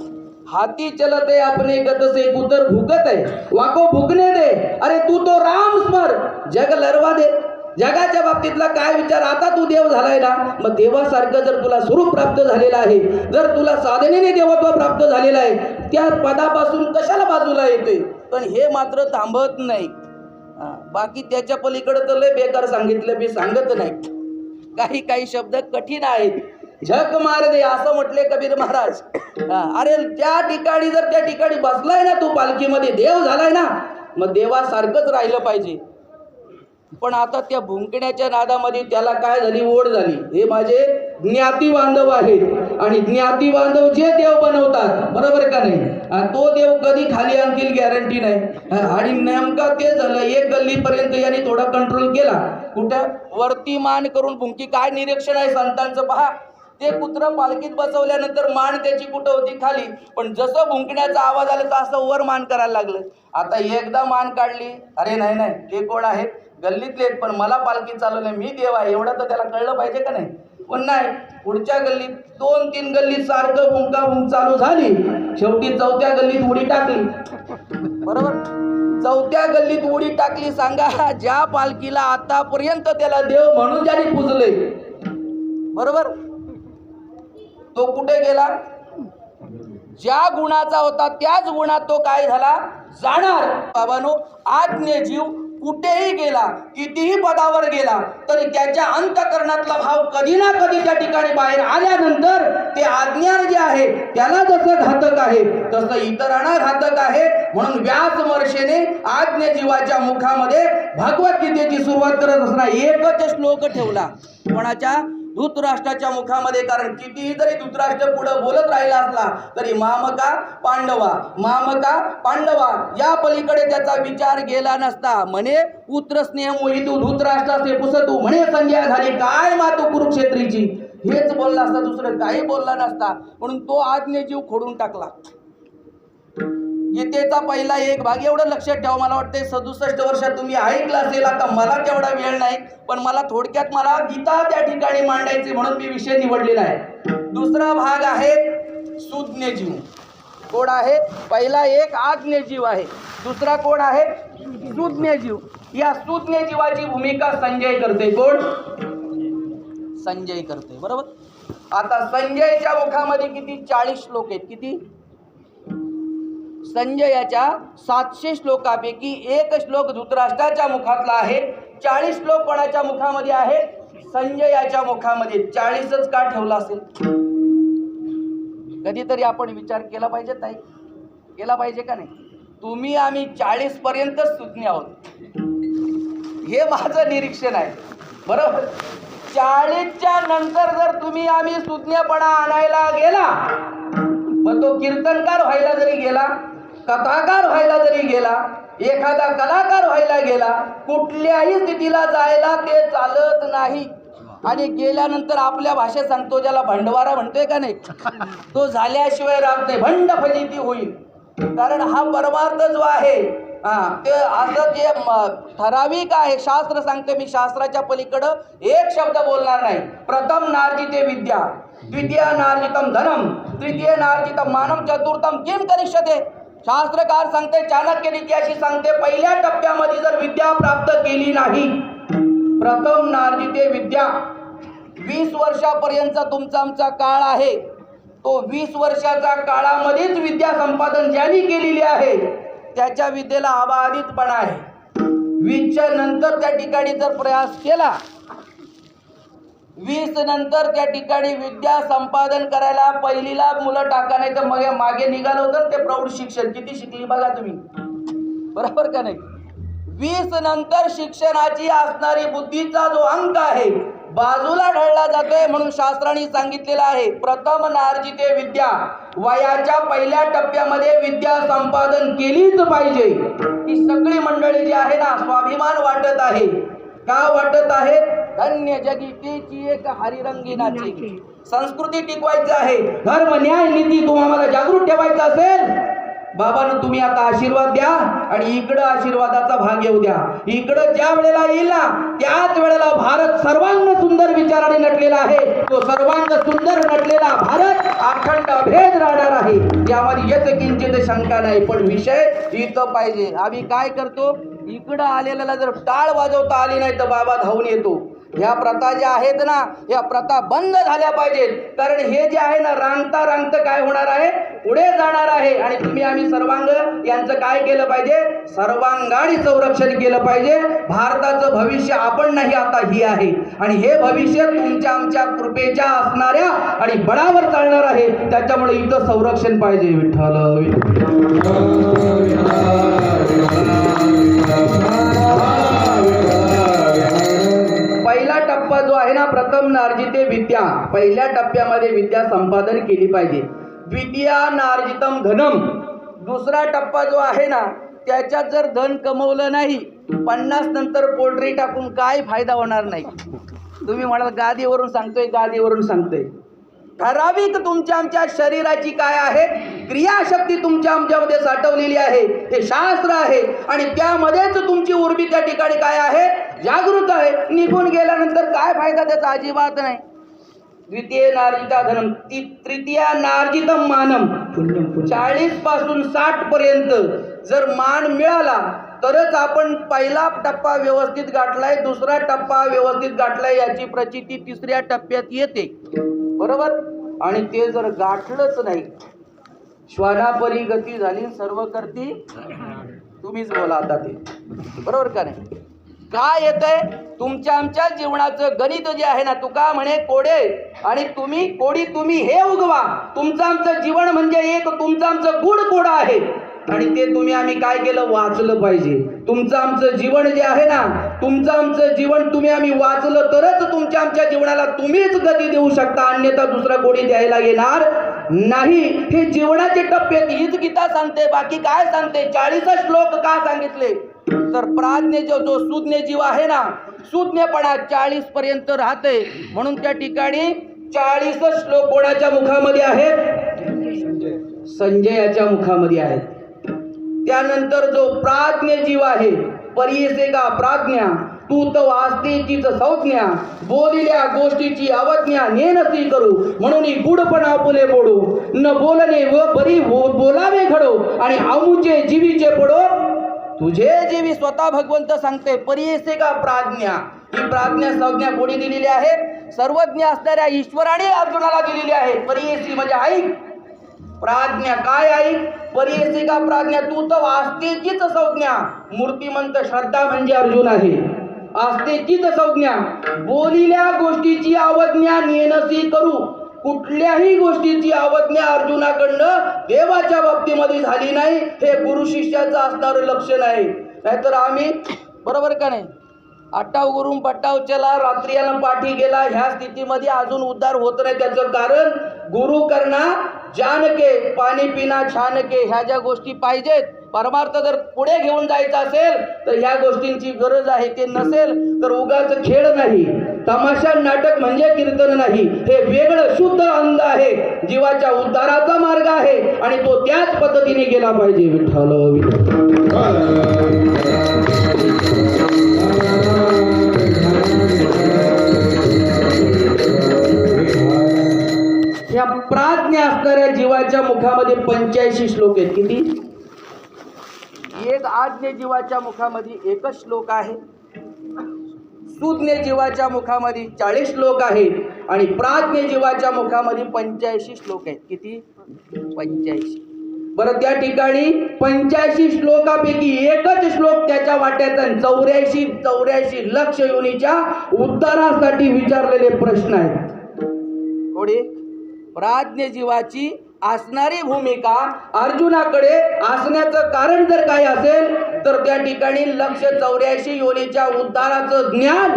हाती चलत है अपने गत से कुतर भुकत है वाको भुकने दे. अरे तू तो राम स्मर, जग लरवा दे. जगाच्या बाबतीतला काय विचार, आता तू देव झालाय ना, मग देवासारखं जर तुला स्वरूप प्राप्त झालेलं आहे, जर तुला साधनेने देवत्व प्राप्त झालेलं आहे, त्या पदापासून कशाला बाजूला येते. पण हे मात्र थांबत नाही. बाकी त्याच्या पलीकडे तर लय बेकार सांगितलं, मी सांगत नाही. काही काही शब्द कठीण आहेत. झक मार दे असं म्हटले कबीर महाराज. अरे त्या ठिकाणी जर त्या ठिकाणी बसलाय ना तू पालखीमध्ये, देव झालाय ना, मग देवासारखंच राहिलं पाहिजे. पण आता त्या भुंकण्याच्या नादामध्ये त्याला काय झाली, ओढ झाली. हे माझे ज्ञाती बांधव आहेत आणि ज्ञाती बांधव जे देव बनवतात, बरोबर का नाही, तो देव कधी खाली आणतील गॅरंटी नाही. आणि नेमका ते झालं, एक गल्लीपर्यंत यांनी थोडा कंट्रोल केला. कुठं वरती मान करून भुंकी, काय निरीक्षण आहे संतांचं पहा. ते कुत्र पालखीत बसवल्यानंतर मान त्याची कुठं होती, खाली. पण जसं भुंकण्याचा आवाज आला तसं वर मान करायला लागलं. आता एकदा मान काढली, अरे नाही नाही ते कोण आहेत, गल्लीतले, पण मला पालखी चालवलं, मी देव आहे एवढं तर त्याला कळलं पाहिजे का नाही. पण नाही, पुढच्या गल्लीत 2-3 गल्लीत सारखं भुंका चालू झाली. शेवटी 4थ्या गल्लीत उडी टाकली, बरोबर. 4थ्या गल्लीत उडी टाकली. सांगा, ज्या पालखीला आतापर्यंत त्याला देव म्हणून ज्याने पूजले, बरोबर, तो कुठे गेला, ज्या गुणाचा होता त्याच गुणात तो काय झाला, जाणार. बाबांनो, आज्ञे जीव कुठेही गेला, कितीही पदावर गेला, तरी त्याच्या अंतःकरणातला भाव कधी ना कधी त्या ठिकाणी बाहेर आल्यानंतर ते आज्ञान जे आहे त्याला जसं घातक आहे तसं इतरांना घातक आहे. म्हणून व्यास महर्षीने आज्ञे जीवाच्या मुखामध्ये भगवद्गीतेची सुरुवात करत असताना एकच श्लोक ठेवला. कोणाच्या, धृतराष्ट्राच्या मुखामध्ये. कारण कितीही जरी धृतराष्ट्र पुढे बोलत राहिला असला तरी मामका पांडवा, मामका पांडवा या पलीकडे त्याचा विचार गेला नसता. म्हणे पुत्र स्नेह मोहितू धृतराष्ट्राचे पुसतू, म्हणे संज्ञा झाली काय मातू कुरुक्षेत्रीची, हेच बोलला असता, दुसरं काही बोलला नसता. म्हणून तो आज्ञेजीव खोडून टाकला. गीतेचा पहिला एक भाग एवढं लक्षात ठेवा. मला वाटते 67 वर्षात तुम्ही ऐकलं असेल. आता मला तेवढा वेळ नाही, पण मला थोडक्यात मला गीता त्या ठिकाणी मांडायची म्हणून मी विषय निवडलेला आहे. दुसरा भाग आहे सुज्ञजीव. कोण आहे? पहिला एक आज्ञेजीव आहे, दुसरा कोण आहे? सुज्ञजीव. या सुज्ञजीवाची भूमिका संजय करते. कोण? संजय करते, बरोबर. आता संजयच्या मुखामध्ये किती? 40 श्लोक आहेत. किती? संजयाच्या 700 श्लोकापैकी एक श्लोक धृतराष्ट्राच्या मुखातला आहे. 40 श्लोक कोणाच्या मुखामध्ये आहे? संजयाच्या मुखामध्ये. 40च का ठेवला असेल? कधीतरी आपण विचार केला पाहिजे ताई, केला पाहिजे का नाही? तुम्ही आम्ही 40 पर्यंतच सुज्ञ आहोत, हे माझं निरीक्षण आहे, बरोबर. 40च्या नंतर जर तुम्ही आम्ही सुज्ञपणा आणायला गेला, मग तो कीर्तनकार व्हायला जरी गेला, कथाकार व्हायला जरी गेला, एखादा कलाकार व्हायला गेला, कुठल्याही स्थितीला जायला ते चालत नाही. आणि गेल्यानंतर आपल्या भाषेत सांगतो, ज्याला भंडवारा म्हणतोय का नाही, तो झाल्याशिवाय राहत नाही, भंड फलिती होईल. कारण हा परमार्थ जो आहे ते असं जे ठराविक आहे. शास्त्र सांगते, मी शास्त्राच्या पलीकडं एक शब्द बोलणार नाही. प्रथम नार्जिते विद्या, द्वितीय नार्जितम धनम, तृतीय नार्जितम मानम, चतुर्थम किम करिष्यते. शास्त्रकार सांगते, चाणक्य नीती अशी सांगते, पहिल्या टप्प्यामध्ये जर विद्या प्राप्त केली नाही, प्रथम नार्जिते विद्या, 20 वर्षापर्यंतचा तुमचा आमचा काळ आहे, तो 20 वर्षाच्या काळामध्येच विद्या संपादन ज्यांनी केलेली आहे त्याच्या विद्येला अबाधितपणा आहे. 20च्या नंतर त्या ठिकाणी जर प्रयास केला, 20 नंतर त्या ठिकाणी विद्या संपादन करायला पहिलीला मुलं टाका, नाही तर मग मागे निघालं होतं ते प्रौढ शिक्षण. किती शिकली बघा तुम्ही, बरोबर का नाही? 20 नंतर शिक्षणाची असणारी बुद्धीचा जो अंक आहे बाजूला ढळला जातोय. म्हणून शास्त्रांनी सांगितलेलं आहे, प्रथम नार्जिते विद्या, वयाच्या पहिल्या टप्प्यामध्ये विद्या संपादन केलीच पाहिजे. ही सगळी मंडळी जी आहे ना, स्वाभिमान वाटत आहे. का वाटत आहे? धन्य जगी तेची एक हरिरंगीनाची. संस्कृती टिकवायची आहे, धर्म न्याय नीती तुम्हाला जागृत ठेवायचं असेल, बाबांनो तुम्ही आता आशीर्वाद द्या आणि इकडं आशीर्वादाचा भाग येऊ द्या. इकडं ज्या वेळेला येईल ना, त्याच वेळेला भारत सर्वांग सुंदर विचाराने नटलेला आहे. तो सर्वांग सुंदर नटलेला भारत अखंड अभेद राहणार आहे, यामध्ये येत किंचित शंका नाही. पण विषय इथं पाहिजे. आम्ही काय करतो, इकडं आलेल्याला जर टाळ वाजवता आली नाही तर बाबा धावून येतो. ह्या प्रथा ज्या आहेत ना, या प्रथा बंद झाल्या पाहिजेत. कारण हे जे आहे ना, रांगता रांगता काय होणार आहे, पुढे जाणार आहे. आणि तुम्ही आम्ही सर्वांग यांचं काय केलं पाहिजे, सर्वांगाने संरक्षण केलं पाहिजे. भारताचं भविष्य आपण नाही, आता ही आहे. आणि हे भविष्य तुमच्या आमच्या कृपेच्या असणाऱ्या आणि बळावर चालणार आहे. त्याच्यामुळे इथं संरक्षण पाहिजे. विठ्ठल पहिला टप्पा जो आहे ना, प्रथम नार्जिते विद्या, पहिल्या टप्प्यामध्ये विद्या संपादन केली पाहिजे. द्वितीय नार्जितम धनम, दुसरा टप्पा जो आहे ना, त्याच्यात जर धन कमवलं नाही, 50 नंतर पोल्ट्री टाकून काय फायदा होणार नाही. तुम्ही म्हणाल गादीवरून सांगतोय, गादीवरून सांगतोय. ठराविक तुमच्या आमच्या शरीराची काय आहे, क्रियाशक्ती तुमच्या आमच्यामध्ये साठवलेली आहे, हे शास्त्र आहे. आणि त्यामध्येच तुमची उर्मी त्या ठिकाणी काय आहे, जागृत आहे. निघून गेल्यानंतर काय फायदा त्याचा, अजिबात नाही. द्वितीय नार्जिता धनम, तृतीय नार्जितम मानम, 40 पासून 60 पर्यंत जर मान मिळाला तरच आपण पहिला टप्पा व्यवस्थित गाठलाय, दुसरा टप्पा व्यवस्थित गाठलाय याची प्रचिती तिसऱ्या टप्प्यात येते, बरोबर. आणि ते जर गाठलंच नाही, श्वानापरी गती झाली, सर्व करती तुम्हीच बोला आता ते, बरोबर का नाही? काय येतंय, तुमच्या आमच्या जीवनाचं गणित जे आहे ना, तुका म्हणे कोडे आणि तुम्ही कोडी, तुम्ही हे उगवा. तुमचं आमचं जीवन म्हणजे एक तुमचं आमचं गुड कोड आहे. आणि ते तुम्ही आम्ही काय केलं, वाचलं पाहिजे. तुमचं आमचं जीवन जे आहे ना, तुमचं आमचं जीवन तुम्ही आम्ही वाचलं तरच तुमच्या आमच्या जीवनाला तुम्हीच गती देऊ शकता, अन्यथा दुसरा कोणी द्यायला येणार नाही. हे जीवनाचे टप्पे हीच गीता सांगते, बाकी काय सांगते? 40 श्लोक का सांगितले तर प्राज्ञ जो सुज्ञ जीव आहे ना, सुज्ञपणा 40 पर्यंत राहते. म्हणून त्या ठिकाणी 40 श्लोक कोणाच्या मुखामध्ये आहेत, संजयाच्या मुखामध्ये आहेत. त्यानंतर जो प्राज्ञ जीव आहे, परियसे का प्राज्ञा, तू तो वास्तेचीच संज्ञा, बोलिल्या गोष्टीची अवज्ञा नेनसी करू, म्हणून गुडपणा बोले बोडू, न बोलणे व बरी बोलावे घडो, आणि आमुचे जीवीचे पडो तुझे जीवी. स्वतः भगवंत सांगते परियसे का प्राज्ञा. ही प्राज्ञा संज्ञा कोणी दिलेली आहे? सर्वज्ञ असणाऱ्या ईश्वराने अर्जुनाला दिलेली आहे. परियसी म्हणजे ऐक. प्राज्ञा काय ऐक? परियसे का प्राज्ञा, तू तर आस्तेचीच संज्ञा. मूर्तिमंत श्रद्धा म्हणजे अर्जुन आहे. आस्तेचीच संज्ञा, बोलिल्या गोष्टीची अवज्ञा नेनसी करू. कुठल्याही गोष्टीची अवज्ञा अर्जुनाकडनं देवाच्या बाबतीमध्ये झाली नाही. हे गुरु शिष्याचं असणारं लक्षण आहे. नाहीतर आम्ही बरोबर का नाही, आटाव गुरुम पट्टाव चला, रात्री यानं पाठी गेला, ह्या स्थितीमध्ये अजून उद्धार होत नाही. त्याचं कारण गुरु करना जानके, पाणी पिना छानके, ह्या ज्या गोष्टी पाहिजेत, परमार्थ जर पुढे घेऊन जायचं असेल तर ह्या गोष्टींची गरज आहे. ते नसेल तर उगाच खेळ नाही, तमाशा नाटक म्हणजे कीर्तन नाही. हे वेगळं शुद्ध अंग आहे, जीवाच्या उद्धाराचा मार्ग आहे, आणि तो त्याच पद्धतीने गेला पाहिजे. विठ्ठल या प्राज्ञ असणाऱ्या जीवाच्या मुखामध्ये 85 श्लोक आहेत. किती? एक आज्ञ जीवाच्या मुखामध्ये एकच श्लोक आहे. सुज्ञ जीवाच्या मुखामध्ये 40 श्लोक आहेत, आणि प्राज्ञ जीवाच्या मुखामध्ये 85 श्लोक आहेत. किती? 85. बरं, त्या ठिकाणी 85 श्लोकापैकी एकच श्लोक त्याच्या वाट्याचा 84 लक्ष योनीच्या उद्धारासाठी विचारलेले प्रश्न आहेत. थोडी प्राज्ञ जीवाची असणारी भूमिका अर्जुनाकडे असण्याचं कारण जर काय असेल तर त्या ठिकाणी लक्ष 84 योनीच्या उद्धाराचं ज्ञान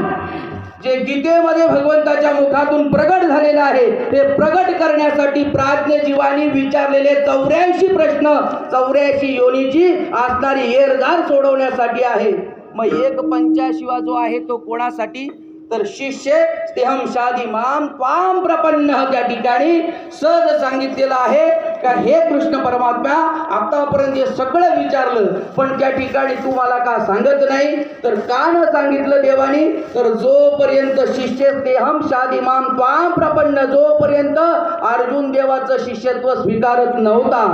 जे गीतेमध्ये भगवंताच्या मुखातून प्रगट झालेलं आहे, ते प्रगट करण्यासाठी प्राज्ञ जीवानी विचारलेले 84 प्रश्न 84 योनीची असणारी येरझार सोडवण्यासाठी आहे. मग 85वा जो आहे तो कोणासाठी? तर शिष्य तेहम शादी माम त्वाम प्रपन्न. त्या ठिकाणी सहज सांगितलेलं आहे का हे कृष्ण परमात्मा, आतापर्यंत हे सगळं विचारलं, पण त्या ठिकाणी तू मला का सांगत नाही? तर का न सांगितलं देवानी? तर जोपर्यंत शिष्य तेहम शादी माम त्वाम प्रपन्न, जोपर्यंत अर्जुन देवाचं शिष्यत्व स्वीकारत नव्हता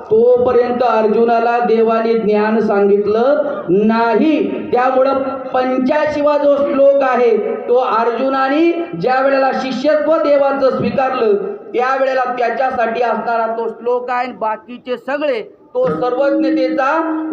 तोपर्यंत अर्जुनाला देवाने ज्ञान सांगितलं नाही. त्यामुळं 85वा जो श्लोक आहे तो अर्जुनाने ज्या वेळेला शिष्यत्व देवाचं स्वीकारलं त्यावेळेला त्याच्यासाठी असणारा तो श्लोक आहे. बाकीचे सगळे तो सर्वज्ञतेचा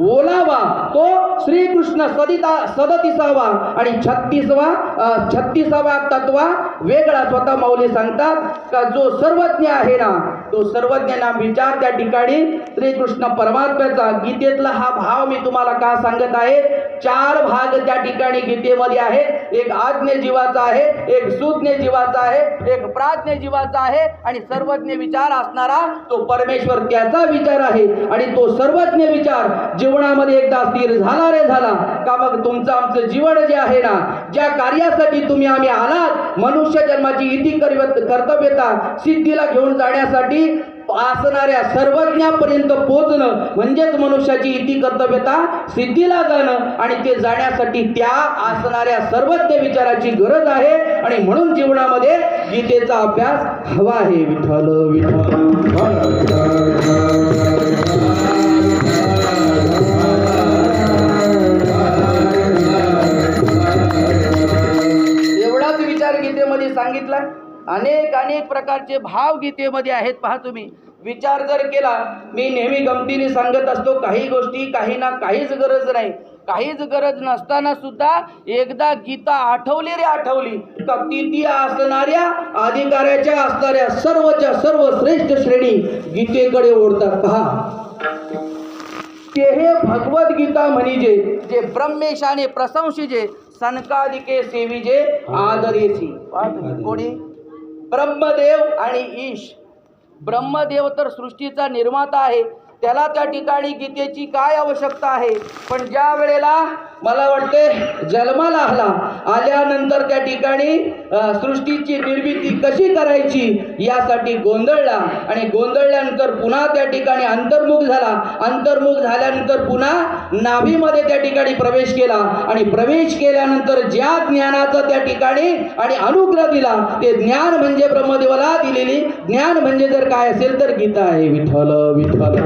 ओलावा, तो श्रीकृष्ण 37वा आणि 36वा तत्वा वेगळा. स्वतः माऊली सांगतात का जो सर्वज्ञ आहे ना, तो सर्वज्ञांना विचार त्या ठिकाणी श्रीकृष्ण परमात्म्याचा. गीतेतला हा भाव मी तुम्हाला का सांगत आहे? 4 भाग त्या ठिकाणी गीतेमध्ये आहे. एक आज्ञ जीवाचा आहे, एक सुज्ञ जीवाचा आहे, एक प्राज्ञ जीवाचा आहे, आणि सर्वज्ञ विचार असणारा तो परमेश्वर त्याचा विचार आहे. आणि तो सर्वज्ञ विचार जीवनामध्ये एकदा स्थिर झाला रे झाला का मग तुमचं आमचं जीवन जे आहे ना, ज्या कार्यासाठी तुम्ही आम्ही आलात, मनुष्य जन्माची इति कर्तव्यता सिद्धीला घेऊन जाण्यासाठी असणाऱ्या सर्वज्ञापर्यंत पोहोचणं म्हणजेच मनुष्याची इति कर्तव्यता सिद्धीला जाणं, आणि ते जाण्यासाठी त्या असणाऱ्या सर्वज्ञ विचाराची गरज आहे. आणि म्हणून जीवनामध्ये गीतेचा अभ्यास हवा आहे. विठ्ठल विठ्ठल. एवढाच विचार गीतेमध्ये सांगितला. अनेक प्रकारचे भाव गीतेमध्ये आहेत. पहा तुम्ही विचार जर केला, मी नेहमी गमतीने सांगत असतो, काही गोष्टी काही ना काहीच गरज नाही, काहीच गरज नसताना सुद्धा एकदा गीता आठवली का ती असणाऱ्या अधिकाऱ्याच्या असणाऱ्या सर्वच्या सर्व श्रेष्ठ श्रेणी गीतेकडे ओढतात. पहा ते हे भगवद्गीता म्हणजे जे ब्रह्मेशाने प्रशंसिजे सनकादिके सेविजे आदरेसी. कोणी? ब्रह्मदेव आणि ईश. ब्रह्मदेव तर सृष्टीचा निर्माता आहे, त्याला त्या ठिकाणी गीतेची काय आवश्यकता आहे. पण ज्या वेळेला मला वाटते जन्माला आल्यानंतर त्या ठिकाणी सृष्टीची निर्मिती कशी करायची यासाठी गोंधळला आणि गोंधळल्यानंतर पुन्हा त्या ठिकाणी अंतर्मुख झाल्यानंतर पुन्हा नाभीमध्ये त्या ठिकाणी प्रवेश केला आणि प्रवेश केल्यानंतर ज्या ज्ञानाचा त्या ठिकाणी आणि अनुग्रह दिला ते ज्ञान म्हणजे ब्रह्मदेवाला दिलेली ज्ञान म्हणजे जर काय असेल तर गीता आहे. विठ्ठल विठ्ठल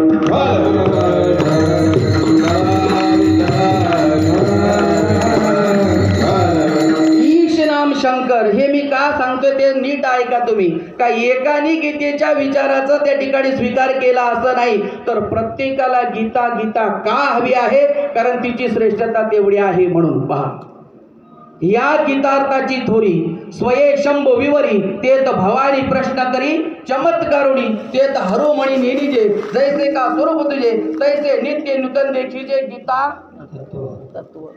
ईश नाम शंकर. हे मी का सांगतोय ते नीट ऐका तुम्ही. का एकाने गीतेच्या विचाराचा त्या ठिकाणी स्वीकार केला असं नाही, तर प्रत्येकाला गीता गीता का हवी आहे, कारण तिची श्रेष्ठता तेवढी आहे म्हणून. पहा या गीतार्थाची थोरी स्वये शंभ विवरी तेत भवानी प्रश्न करी चमत्कारुणी तेत हरोमणी नेनिजे जैसे का स्वरूप तुझे तैसे नित्य नूतन देखीजे गीता तत्व.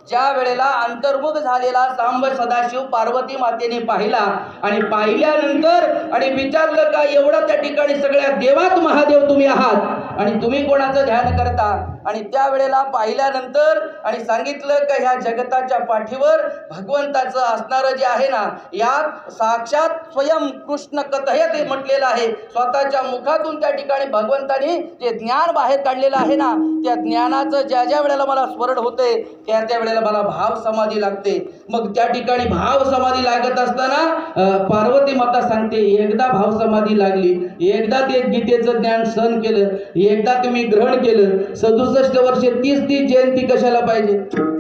ज्या वेळेला अंतर्मुख झालेला सांब सदाशिव पार्वती मातेने पाहिला आणि पाहिल्यानंतर आणि विचारलं का एवढा त्या ठिकाणी सगळ्या देवात महादेव तुम्ही आहात आणि तुम्ही कोणाचं ध्यान करता. आणि त्यावेळेला पाहिल्यानंतर आणि सांगितलं का ह्या जगताच्या पाठीवर भगवंताचं असणारं जे आहे ना, यात साक्षात स्वयं कृष्ण कथय ते म्हटलेलं आहे. स्वतःच्या मुखातून त्या ठिकाणी भगवंताने जे ज्ञान बाहेर काढलेलं आहे ना, त्या ज्ञानाचं ज्या ज्या वेळेला मला स्मरण होते त्या त्या वेळेला मला भाव समाधी लागते. मग त्या ठिकाणी भाव समाधी लागत असताना पार्वती माता सांगते, एकदा भाव समाधी लागली, एकदा ते गीतेचं ज्ञान सहन केलं, एकदा तुम्ही ग्रहण केलं, 67 वर्षे 30 जयंती कशाला पाहिजे.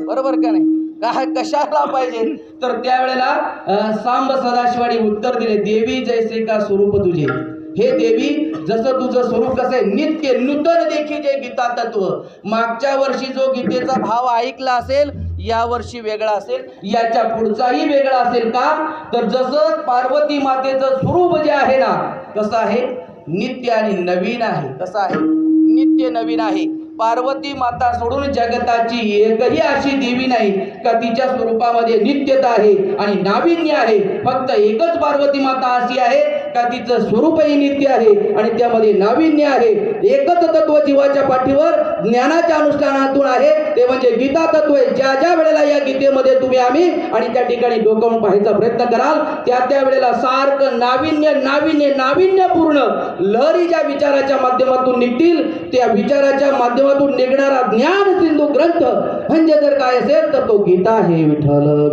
बरोबर का नाही. काय कशाला पाहिजे. तर त्यावेळेला सांब सदाशिवानी उत्तर दिले, देवी जैसे का स्वरूप तुझे. हे देवी जसं तुझं स्वरूप कसं आहे नित्य नूतन देखी जे गीता तत्व. मागच्या वर्षी जो गीतेचा भाव ऐकला असेल या वर्षी वेगळा असेल, याच्या पुढचाही वेगळा असेल. का तर जसं पार्वती मातेचं स्वरूप जे आहे ना कसं आहे नित्य आणि नवीन आहे. कसं आहे नित्य नवीन आहे. पार्वती माता सोडून जगताची एकही अशी देवी नाही का तिच्या स्वरूपामध्ये नित्यता आहे आणि नाविन्य आहे. फक्त एकच पार्वती माता अशी आहे का तिचं स्वरूपही नित्य आहे आणि त्यामध्ये नाविन्य आहे. एकच तत्व जीवाच्या पाठीवर ज्ञानाच्या अनुष्ठानातून आहे, ते म्हणजे गीता तत्व आहे. ज्या ज्या वेळेला या गीतेमध्ये तुम्ही आम्ही आणि त्या ठिकाणी डोकावून पाहायचा प्रयत्न कराल त्या त्या वेळेला सारखं नाविन्य नाविन्य नाविन्यपूर्ण लहरी ज्या विचाराच्या माध्यमातून निघतील त्या विचाराच्या माध्यमातून निघणारा ज्ञान सिंधू ग्रंथ म्हणजे जर काय असेल तर तो गीता आहे. विठ्ठल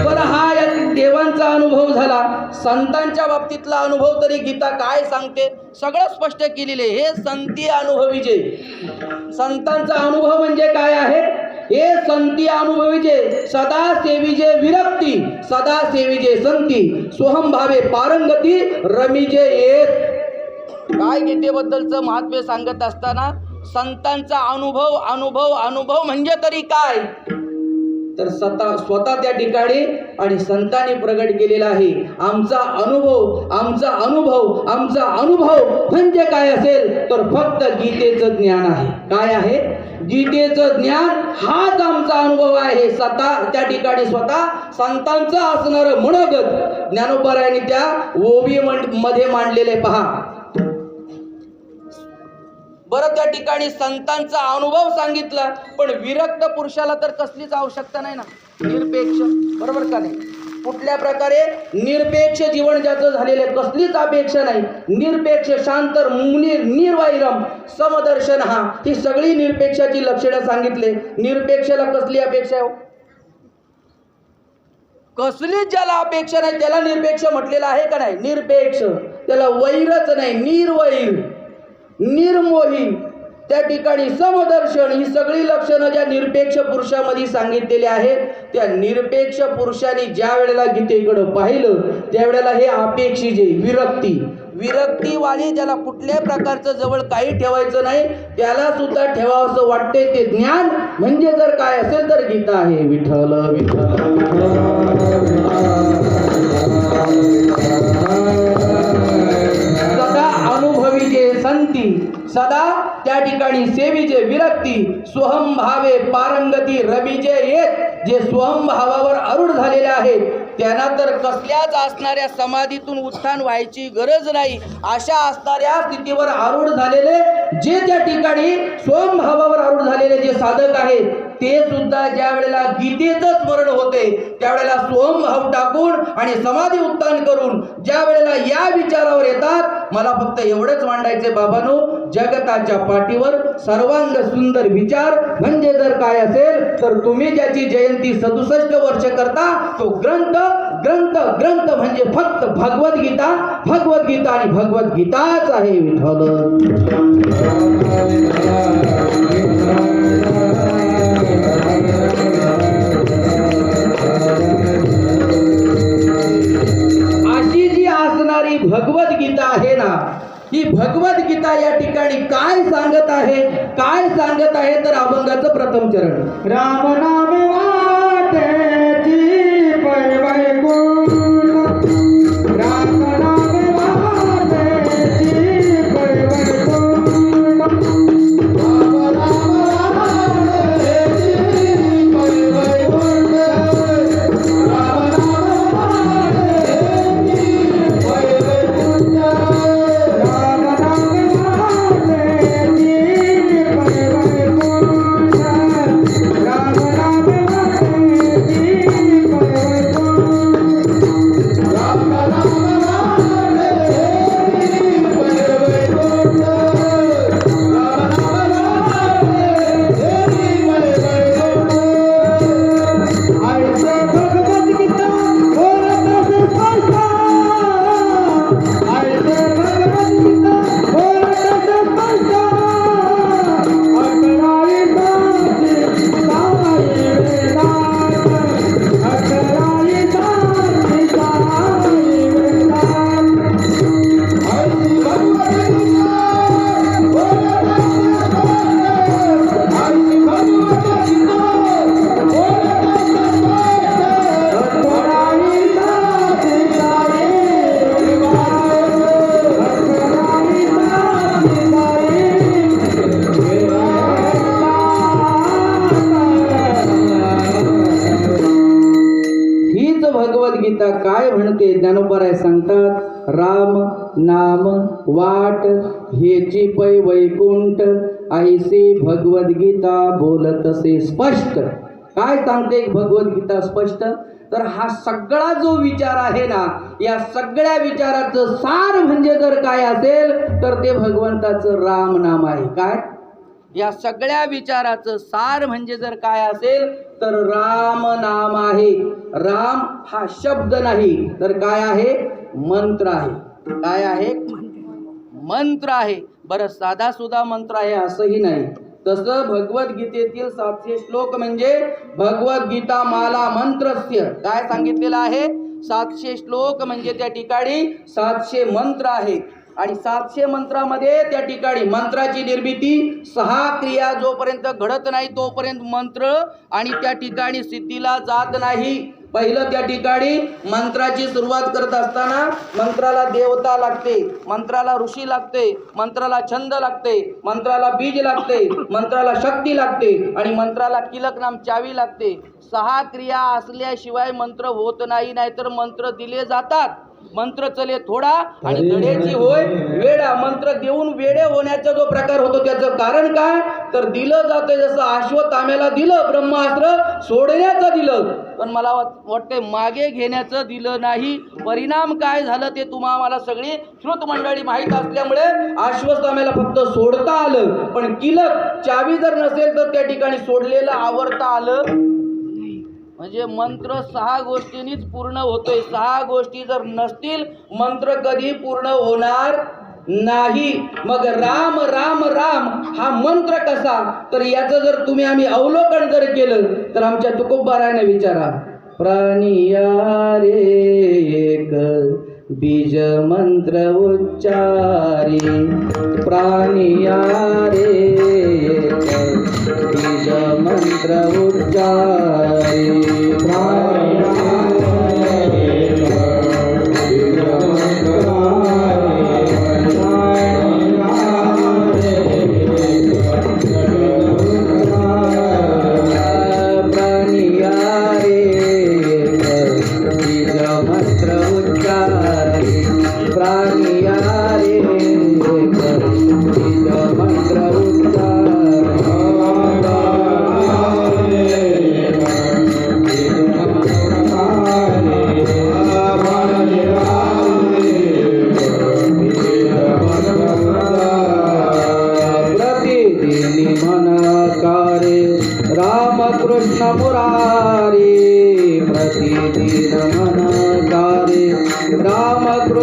पण हा एक देवांचा अनुभव झाला. संतांच्या बाबतीतला अनुभव तरी गीता काय सांगते सगळं स्पष्ट केलेले. हे संती अनुभवीचे. संतांचा अनुभव म्हणजे काय आहे. हे संती अनुभवीचे सदा सेविजे विरक्ती सदा सेविजे संती सोहम भावे पारंगती रमीजे येत. काय गीतेबद्दलचं महात्म्य सांगत असताना संतांचा अनुभव अनुभव अनुभव म्हणजे तरी काय तर स्वतः त्या ठिकाणी आणि संतांनी प्रगट केलेला आहे. आमचा अनुभव आमचा अनुभव आमचा अनुभव म्हणजे काय असेल तर फक्त गीतेचं ज्ञान आहे. काय आहे गीतेचं ज्ञान हाच आमचा अनुभव आहे. स्वतः त्या ठिकाणी स्वतः संतांचं असणारं मनोगत ज्ञानोबरायांनी त्या ओवी मध्ये मांडलेले पहा. बरं त्या ठिकाणी संतांचा अनुभव सांगितला पण विरक्त पुरुषाला तर कसलीच आवश्यकता नाही ना. निरपेक्ष बरोबर का नाही. कुठल्या प्रकारे निरपेक्ष जीवन ज्याचं झालेलं आहे कसलीच अपेक्षा नाही. निरपेक्ष शांत निर्वैरम समदर्शन हा ही सगळी निरपेक्षाची लक्षणं सांगितले. निरपेक्षाला कसली अपेक्षा आहे. कसलीच ज्याला अपेक्षा नाही त्याला निरपेक्ष म्हटलेलं आहे का नाही. निरपेक्ष त्याला वैरच नाही निर्वैर निर्मोही त्या ठिकाणी समदर्शन ही सगळी लक्षणं ज्या निरपेक्ष पुरुषामध्ये सांगितलेली आहेत. त्या निरपेक्ष पुरुषांनी ज्या वेळेला गीतेकडे पाहिलं त्यावेळेला हे अपेक्षी जे विरक्तीवाली ज्याला कुठल्या प्रकारचं जवळ काही ठेवायचं नाही त्याला सुद्धा ठेवावं असं वाटते ते ज्ञान म्हणजे जर काय असेल तर गीता आहे. विठ्ठल सदा अनुभवीचे संती सदा त्या ठिकाणी सेविजे विरक्ती सोहम भावे पारंगती रवीजे येत जे स्वयंभावावर आरूढ झालेले आहेत त्यांना तर कसल्याच असणाऱ्या समाधीतून उत्थान व्हायची गरज नाही. अशा असणाऱ्या स्थितीवर आरूढ झालेले जे त्या ठिकाणी स्वयंभावावर आरूढ झालेले जे साधक आहेत ते सुद्धा ज्या वेळेला गीतेचं स्मरण होते त्यावेळेला स्वयंभाव टाकून आणि समाधी उत्थान करून ज्या वेळेला या विचारावर येतात, मला फक्त एवढंच मांडायचे बाबांनो, जगताच्या पाठीवर सर्वांग सुंदर विचार म्हणजे जर काय असेल तर तुम्ही ज्याची जयंती 67 वर्ष करता तो ग्रंथ ग्रंथ ग्रंथ म्हणजे फक्त भगवद्गीता भगवद्गीता आणि भगवद्गीताच आहे. विठ्ठल अशी जी असणारी भगवद्गीता आहे ना, ही भगवद्गीता या ठिकाणी काय सांगत आहे, काय सांगत आहे तर अभंगाचं प्रथम चरण, राम नाम वाटेची पैवैकुंठ, राम नाम वाटेची पैवैकुंठ, राम नाम वाटेची पैवैकुंठ, राम नाम वाटेची पैवैकुंठ, राम नाम वाटेची पैवैकुंठ, राम नाम वाटेची पैवैकुंठ, राम नाम भगवद्गीता काय म्हणते ज्ञानोबराय सांगतात, राम नाम वाट हेची पै वैकुंठ, ऐसे भगवद्गीता बोलतसे स्पष्ट. काय सांगते भगवद्गीता स्पष्ट? तर हा सगळा जो विचार आहे ना, या सगळ्या विचाराचं सार म्हणजे जर काय असेल तर ते भगवंताचं राम नाम आहे. काय या सगळ्या विचाराचं सार म्हणजे जर काय असेल तर राम नाम आहे. राम हा शब्द नाही तर काय आहे, मंत्र आहे. काय आहे, मंत्र आहे. बरं, साधा सुद्धा मंत्र आहे असंही नाही. तसं भगवद्गीतेतील 700 श्लोक म्हणजे भगवद्गीता माला मंत्रस्य. काय सांगितलेलं आहे, 700 श्लोक म्हणजे त्या ठिकाणी 700 मंत्र आहेत. आणि 700 मंत्रामध्ये त्या ठिकाणी मंत्राची निर्मिती 6 क्रिया जोपर्यंत घडत नाही तोपर्यंत मंत्र आणि त्या ठिकाणी सिद्धीला जात नाही. पहिलं त्या ठिकाणी मंत्राची सुरुवात करत असताना मंत्राला देवता लागते, मंत्राला ऋषी लागते, मंत्राला छंद लागते, मंत्राला बीज लागते, मंत्राला शक्ती लागते आणि मंत्राला किलक नाम चावी लागते. 6 क्रिया असल्याशिवाय मंत्र होत नाही. नाहीतर मंत्र दिले जातात, मंत्र चले थोडा आणि धडेची होय वेडा. मंत्र देऊन वेडे होण्याचा जो प्रकार होतो त्याचं कारण काय, तर दिलं जातं जसं अश्वत्थाम्याला दिलं ब्रह्मास्त्र सोडण्याचं दिलं, पण मला वाटते मागे घेण्याचं दिलं नाही. परिणाम काय झालं ते तुम्हाला सगळी श्रुत मंडळी माहीत असल्यामुळे अश्वत्थाम्याला फक्त सोडता आलं, पण किलक चावी जर नसेल तर त्या ठिकाणी सोडलेलं आवरता आलं. म्हणजे मंत्र 6 गोष्टींनीच पूर्ण होतोय. 6 गोष्टी जर नसतील मंत्र कधी पूर्ण होणार नाही. मग राम राम राम हा मंत्र कसा, तर याचं जर तुम्ही आम्ही अवलोकन जर केलं तर आमच्या तुकोबारायने विचारा, प्राणिया रे एक बीज मंत्र उच्चारी, प्राणिया रे एक बीज मंत्र उच्चारी, प्राणिया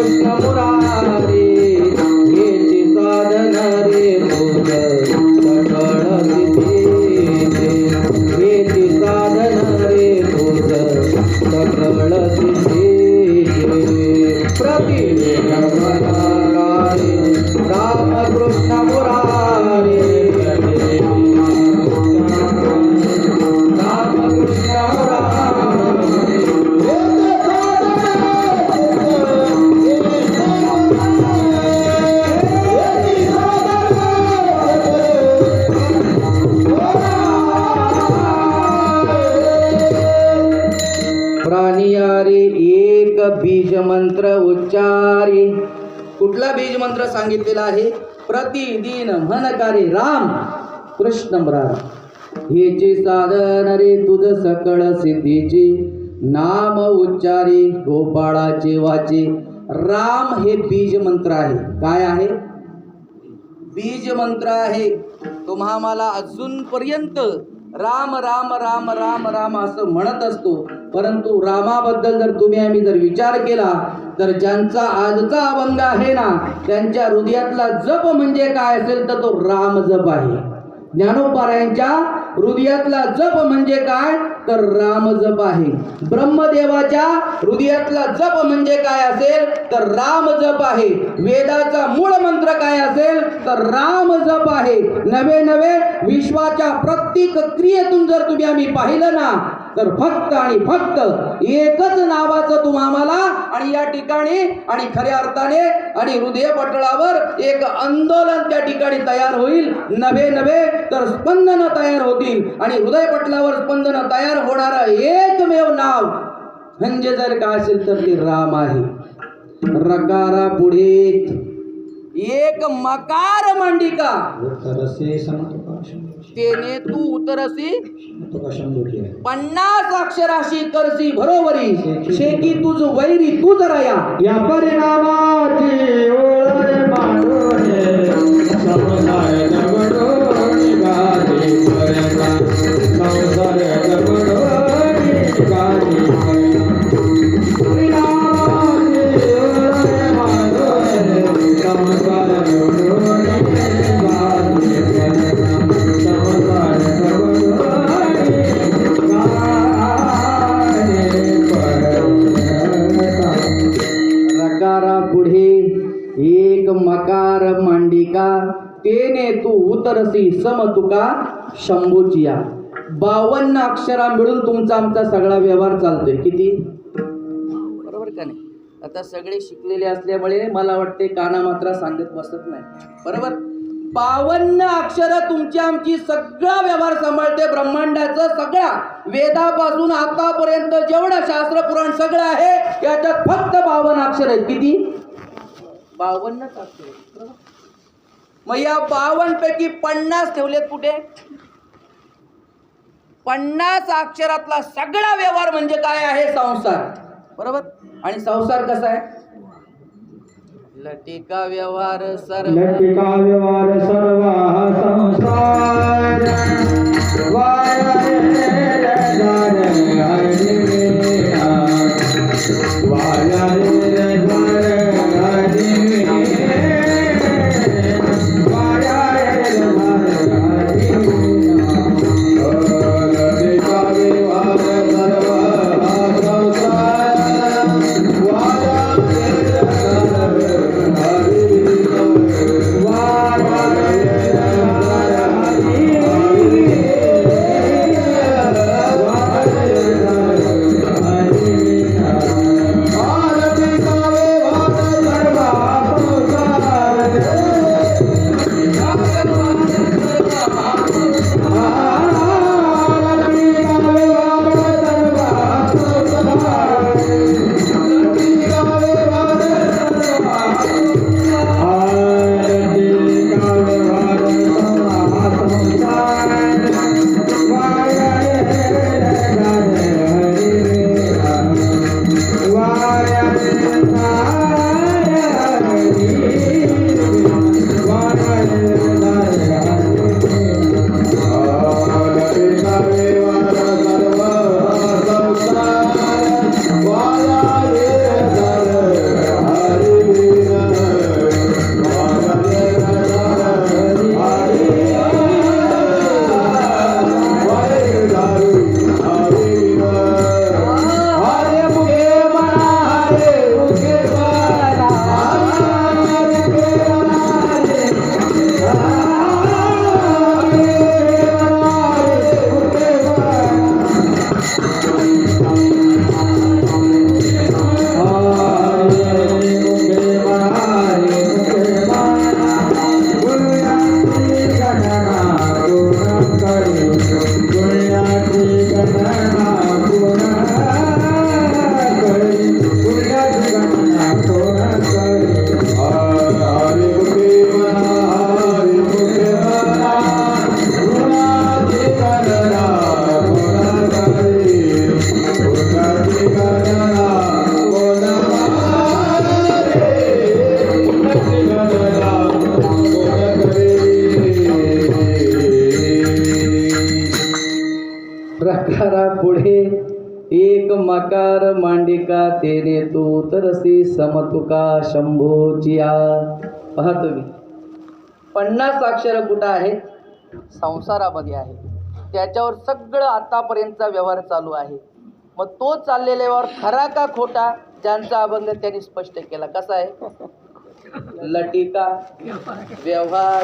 कृष्ण मुरारे हेची साधन रे तुझ सकळ सिद्धीचे हेची साधन रे तुझ सकळ सिद्धीचे प्रतिदिन भजनारे राम कृष्ण मुरारे राम कृष्ण मुरारे प्राणियारे एक बीज मंत्र उच्चारी. कुठला बीज मंत्र सांगितलेला आहे? प्रतिदिन म्हणकारे राम कृष्ण मुरारी हेचे साधन रे तुझ सकळ सिद्धीचे नाम उच्चारी गोपाळाचे वाचे. राम हे बीज मंत्र आहे. काय आहे? बीज मंत्र आहे. तुम्हा मला अजूनपर्यंत राम राम राम राम राम असं म्हणत असतो, परंतु रामाबद्दल जर तुम्ही आम्ही जर विचार केला तर ज्यांचा आजचा अभंग आहे ना, त्यांच्या हृदयातला जप म्हणजे काय असेल तर तो राम जप आहे. ज्ञानोबारायांच्या हृदयातला जप म्हणजे काय तर राम जप आहे. ब्रह्मदेवाच्या हृदयातला जप म्हणजे काय असेल तर राम जप आहे. वेदाचा मूळ मंत्र काय असेल तर राम जप आहे. नवे नवे विश्वाच्या प्रत्येक क्रियेतून जर तुम्ही आम्ही पाहिलं ना तर फक्त आणि फक्त एकच नावाचं तुम्हाला आणि या ठिकाणी आणि खऱ्या अर्थाने आणि हृदय पटलावर एक आंदोलन त्या ठिकाणी तयार होईल. नवे नवे तर स्पंदन तयार होतील आणि हृदय पटलावर स्पंदन तयार होणारं एकमेव नाव म्हणजे जर काय असेल तर ते राम आहे. रकारा पुढे एक मकार मांडिका तेने तू उतरसी 50 अक्षराशी करसी बरोबरी शेकी तुझ वैरी तुझ राया. या परिणामाची ओळ मांडून संसार दगडून निघाली पर्यंत संसार दगडून निघाली परिणामाची ओळ मांडून संसार दगडून निघाली संसार दगडून रकारा पुढे एक मकार मांडिका तेने तू उतरसी सम तुका शंभूचिया. 52 अक्षरा मिळून तुमचा आमचा सगळा व्यवहार चालतोय. किती? बरोबर का नाही? आता सगळे शिकलेले असल्यामुळे मला वाटते काना मात्रा सांगत बसत नाही. बरोबर? 52 अक्षर तुमची आमची सगळा व्यवहार सांभाळते. ब्रह्मांडाचं सगळ्या वेदापासून आतापर्यंत जेवढं शास्त्र पुराण सगळं आहे याच्यात फक्त 52 अक्षर आहेत. किती? 52 अक्षर. बरोबर? मग या 52 पैकी 50 ठेवलेत कुठे? 50 अक्षरातला सगळा व्यवहार म्हणजे काय आहे? संसार. बरोबर? आणि संसार कसा आहे? लटिका व्यवहार सर्व लटिका व्यवहार सर्व संसार वाया रे दार हरी मेरा वाया रे दार हरी मेरा वाया रे दार हरी मेरा लटिका व्यवहार सर्व संसार वाया रे दार एक मकार मांडिका तेने तू तरसी समतुका शंभोचिया. पहा तुम्ही 50 अक्षर कुठं आहे? संसारामध्ये आहे. त्याच्यावर सगळं आतापर्यंतचा व्यवहार चालू आहे. मग तो चाललेला व्यवहार खरा का खोटा? ज्यांचा अभंग त्यांनी स्पष्ट केला. कसा आहे? लटिका व्यवहार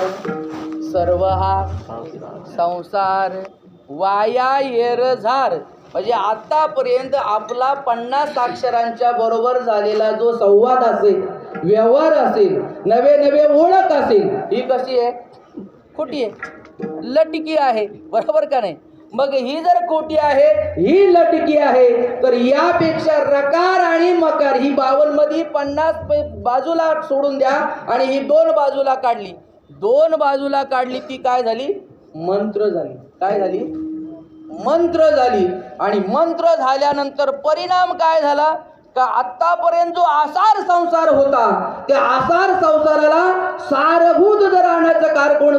सर्व हा संसार वाया येरझार. म्हणजे आतापर्यंत आपला 50 अक्षरांच्या बरोबर झालेला जो संवाद असेल, व्यवहार असेल, नवे नवे ओळख असेल, ही कशी आहे? खोटी आहे, लटकी आहे. बरोबर का नाही? मग ही जर खोटी आहे, ही लटकी आहे, तर यापेक्षा रकार आणि मकार ही 52 मध्ये 50 बाजूला सोडून द्या आणि ही 2 बाजूला काढली. 2 बाजूला काढली ती काय झाली? मंत्र झाली. काय झाली? मंत्र झाली. आणि मंत्र झाल्यानंतर परिणाम काय झाला? का आतापर्यंत जो आसार संसार होता, त्या आसार संसाराला सारभूत जर आणायचं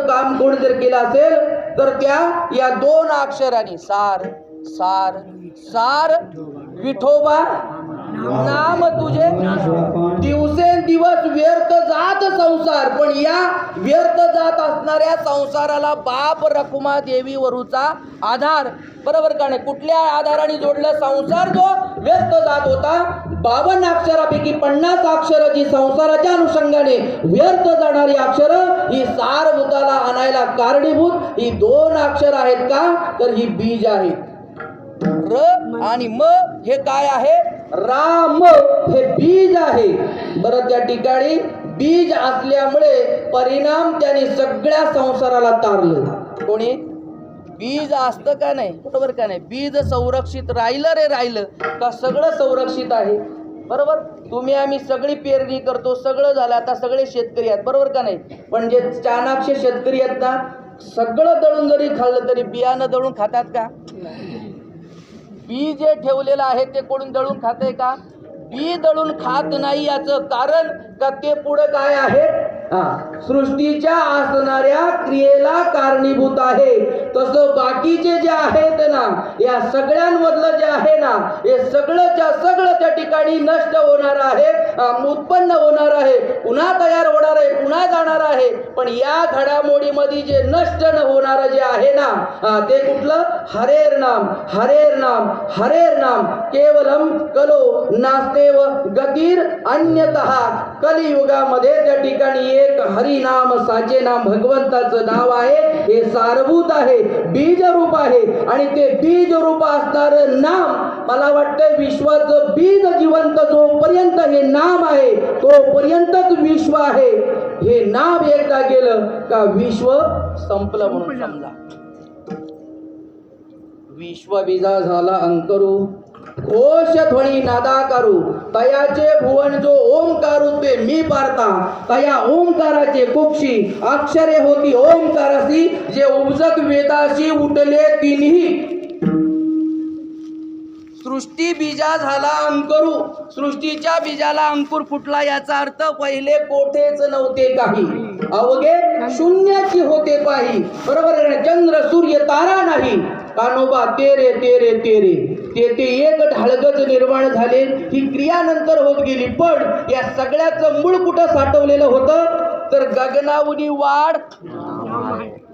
काम कोण जर केलं असेल, तर त्या या 2 अक्षरांनी सार सार सार विठोबा नाम तुझे दिवसेंदिवस व्यर्थ जात संसार. पण या व्यर्थ जात असणाऱ्या संसाराला बाप रखुमा देवी वरूचा आधार. बरोबर का नाही? कुठल्या आधाराने जोडलं? संसार जो व्यर्थ जात होता, 52 अक्षरापैकी 50 अक्षर जी संसाराच्या अनुषंगाने व्यर्थ जाणारी अक्षर ही सारभूताला आणायला कारणीभूत ही 2 अक्षर आहेत का? तर ही बीज आहेत. र आणि म हे काय आहे? राम हे बीज आहे. बरं, त्या ठिकाणी बीज असल्यामुळे परिणाम त्याने सगळ्या संसाराला तारलं. कोणी? बीज असतं का नाही? बरोबर का नाही? बीज संरक्षित राहिलं रे राहिलं का सगळं संरक्षित आहे. बरोबर? तुम्ही आम्ही सगळी पेरणी करतो, सगळं झालं, आता सगळे शेतकरी आहेत. बरोबर का नाही? पण जे चाणाक्ष शेतकरी आहेत ना, सगळं दळून जरी खाल्लं तरी बियाणं दळून खातात का? बी जे ठेवलेलं आहे ते कोणून दळून खाते का? बी दळून खात नाही. याचं कारण का ते पुढं काय आहे? सृष्टीच्या असणाऱ्या क्रियेला कारणीभूत आहे. तसं बाकीचे जे आहेत ना, या सगळ्यांमधलं जे आहे ना, हे सगळं त्या ठिकाणी नष्ट होणार आहे, उत्पन्न होणार आहे, पुन्हा तयार होणार आहे, पुन्हा जाणार आहे. पण या घडामोडीमध्ये जे नष्ट न होणार जे आहे ना, ते कुठलं? हरेर नाम हरेर नाम हरेर नाम. केवलम कलो नास्तेव गतीर अन्यतः. कलियुगामध्ये त्या ठिकाणी एक हरिनाम साचे नाम भगवंताचं नाव आहे. हे सारभूत आहे, बीज रूप आहे. आणि ते बीज रूप असणारं नाम, मला वाटतं विश्वाचं बीज जिवंत जोपर्यंत हे नाम आहे तोपर्यंतच विश्व आहे. हे नाम एकदा गेलं का विश्व संपलं म्हणून समजा. विश्व बीजा झाला अंकरू, घोष ध्वनी नादाकारू, तयाचे भुवन जो ओंकारू ते मी पारता. तया ओंकाराचे कुक्षी अक्षरे होती ओंकारासी, जे उपजत वेदाशी उठले तिन्ही. सृष्टी बीजा झाला अंकुरू. सृष्टीच्या बीजाला अंकुर फुटला, याचा अर्थ पहिले कोठेच नव्हते काही, अवघे शून्याची होते पाही. बरोबर आहे ना? चंद्र सूर्य तारा नाही, कानोबा तेरे तेरे तेरे. ते एक ढाळगच निर्माण झाले. ही क्रिया नंतर होत गेली. पण या सगळ्याचं मूळ कुठं साठवलेलं होतं? तर गगनावनी वाढ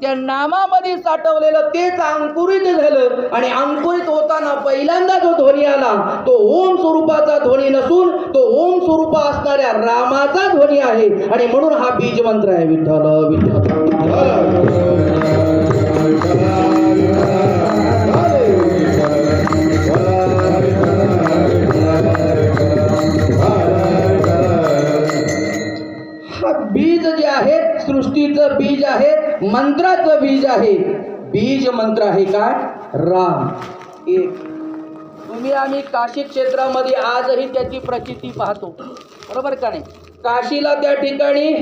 त्या नामामध्ये साठवलेलं तेच अंकुरित झालं. आणि अंकुरित होताना पहिल्यांदा जो ध्वनी आला तो ओम स्वरूपाचा ध्वनी नसून तो ओम स्वरूप असणाऱ्या रामाचा ध्वनी आहे. आणि म्हणून हा बीज मंत्र आहे. विठ्ठल विठ्ठल. बीज जे आहे सृष्टीचं बीज आहे, मंत्राचं बीज आहे. बीज मंत्र आहे काय? राम. एक. तुम्ही आम्ही काशी क्षेत्रामध्ये आजही त्याची प्रचिती पाहतो. बरोबर का नाही? काशीला त्या ठिकाणी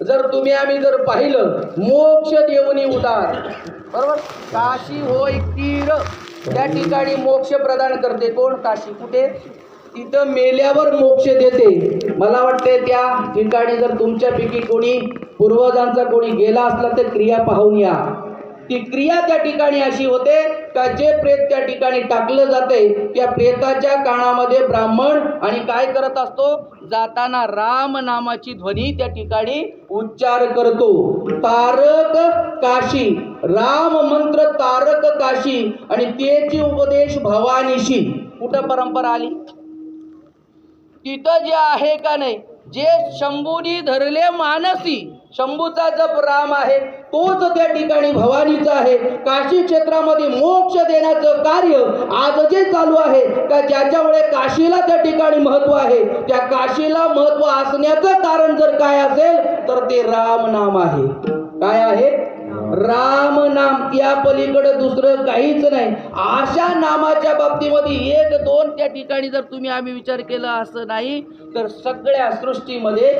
जर तुम्ही आम्ही जर पाहिलं, मोक्ष देवनी उदार. बरोबर? काशी होय तीर, त्या ठिकाणी मोक्ष प्रदान करते. कोण? काशी. कुठे? तिथं मेल्यावर मोक्ष देते. मला वाटते त्या ठिकाणी जर तुमच्यापैकी कोणी पूर्वजांचा कोणी गेला असला तर क्रिया पाहून या. ती क्रिया त्या ठिकाणी अशी होते का जे प्रेत त्या ठिकाणी टाकलं जाते त्या प्रेताच्या कानामध्ये ब्राह्मण आणि काय करत असतो, जाताना राम नामाची ध्वनी त्या ठिकाणी उच्चार करतो. तारक काशी, राम मंत्र तारक काशी आणि त्याची उपदेश भवानीशी. कुठं परंपरा आली? तिथं जे आहे का नाही, जे शंभूनी धरले मानसी, शंभूचा जप राम आहे तोच त्या ठिकाणी भवानीचा आहे. काशी क्षेत्रामध्ये मोक्ष देण्याचं कार्य आज जे चालू आहे का, ज्याच्यामुळे काशीला त्या ठिकाणी महत्व आहे, त्या काशीला महत्व असण्याचं कारण जर काय असेल तर ते राम नाम आहे. काय आहे? राम नाम. या पलीकडे दुसरं काहीच नाही. अशा नामाच्या बाबतीमध्ये एक दोन त्या ठिकाणी जर तुम्ही आम्ही विचार केला असं नाही तर सगळ्या सृष्टीमध्ये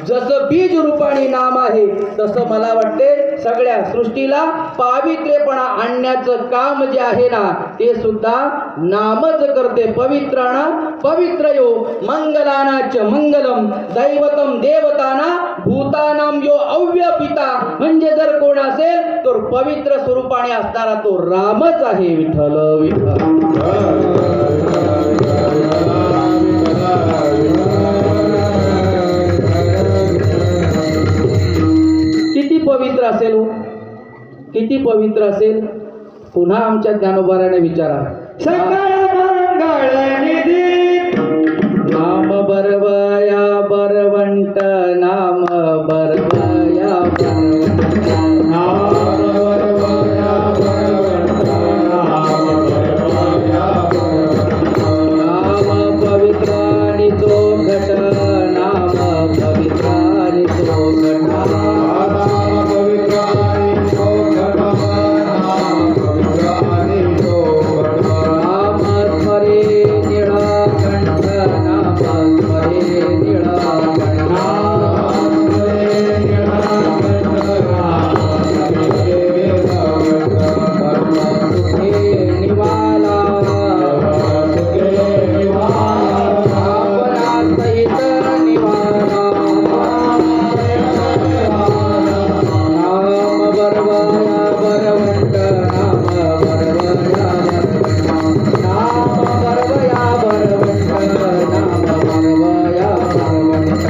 जसं बीज रूपाने नाम आहे तसं मला वाटते सगळ्या सृष्टीला पावित्र्यपणा आणण्याचं काम जे आहे ना ते सुद्धा नामच करते. पवित्राणा पवित्रयो मंगलानाच मंगलम दैवतम देवताना भूतानाम यो अव्यपिता. म्हणजे जर कोण असेल तर पवित्र स्वरूपाने असणारा तो रामच आहे. विठ्ठल विठ्ठल. किती पवित्र असेल हो? किती पवित्र असेल? पुन्हा आमच्या ज्ञानोबाराने विचारा. सकळ मंगळ निधी नाम बरवया बरवंट, नाम बरवया बरवंट, नाम बरवया बरवंत, नाम बरवया बरवंत. नाम पवित्र आणि तो घट, नाम पवित्र आणि तो घट. नाम पवित्र आणि तो घट, नाम पवित्र आणि तो घट. नाम स्मरे निळाकंठ, नाम स्मरे निळाकंठ. नाम स्मरे निळाकंठ, नाम स्मरे निळाकंठ. सुखे निवाला, सुखे निवाला, आपणासहित निवाला. नाम बरवया बरवंट, नाम बरवया बरवंट, नाम बरवया बरवंट, नाम बरवया बरवंत.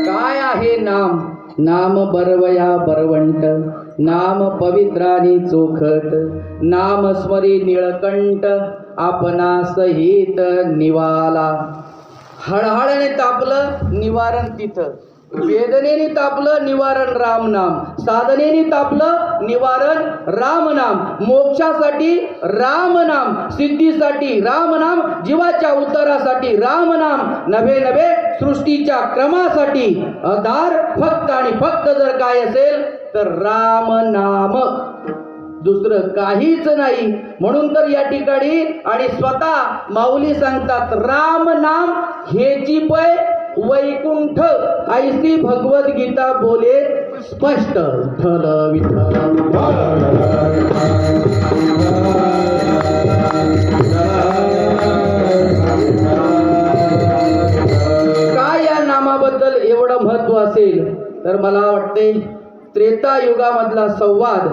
काय आहे नाम? नाम बरवया बरवंट, नाम पवित्रानी चोखट, नाम स्मरी निळकंठ, आपणा सहित निवाला. हळहळने तापलं निवारण तिथं, वेदनेने तापलं निवारण राम नाम, साधनेने तापलं निवारण राम नाम, मोक्षासाठी राम नाम, सिद्धीसाठी राम नाम, जीवाच्या उद्धारासाठी राम नाम, नव्हे नव्हे सृष्टीच्या क्रमासाठी आधार फक्त आणि फक्त जर काय असेल तर राम नाम, दुसरं काहीच नाही. म्हणून तर या ठिकाणी आणि स्वतः माऊली सांगतात राम नाम हेची पै वैकुंठ, ऐसी भगवत गीता बोले स्पष्ट. विठ्ठल विठ्ठल. काय या नामाबद्दल एवढं महत्व असेल तर मला वाटते त्रेतायुगामधला संवाद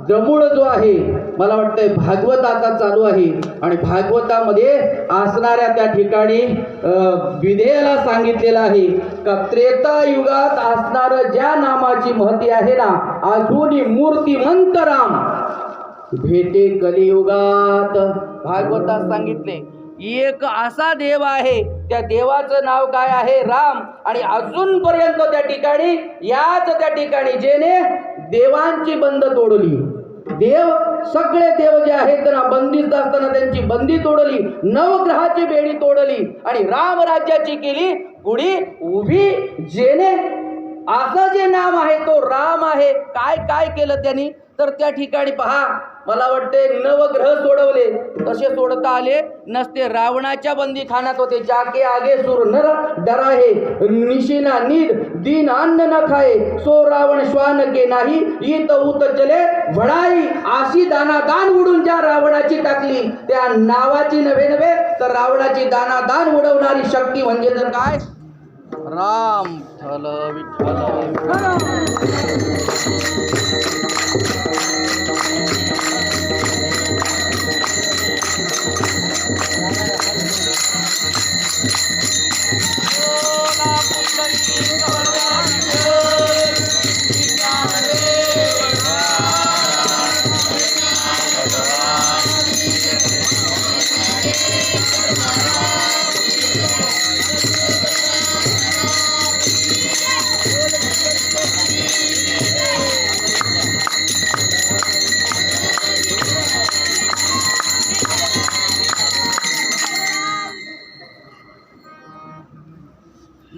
जमूळ जो आहे मला वाटतंय भागवताचा चालू आहे आणि भागवतामध्ये असणाऱ्या त्या ठिकाणी विधेयाला सांगितलेलं आहे का त्रेतायुगात असणारं ज्या नामाची महती आहे ना अजूनही मूर्तिमंत राम भेटे कलियुगात. भागवतात सांगितले एक असा देव आहे त्या देवाचं नाव काय आहे राम आणि अजूनपर्यंत त्या ठिकाणी याच त्या ठिकाणी जेने देवांची बंद तोडली. देव सगळे देव जे आहेत ना बंदिस्त असताना त्यांची बंदी तोडली, नवग्रहाची बेडी तोडली आणि राम राज्याची केली गुढी उभी. जेने असं जे नाम आहे तो राम आहे. काय काय केलं त्यांनी? तर त्या ठिकाणी पहा, मला वाटते नवग्रह सोडवले, तसे सोडता आले नसते. रावणाच्या बंदीखान्यात होते. जाके आगे सुर नर डरा है, निशिना नींद दीन अन्न न खाए, सो रावण श्वान के नाही, ईत उत चले भडाई. अशी दानादान उडून ज्या रावणाची टाकली, त्या नावाची नव्हे नव्हे तर रावणाची दानादान उडवणारी शक्ती म्हणजे तर काय, राम विठ्ठल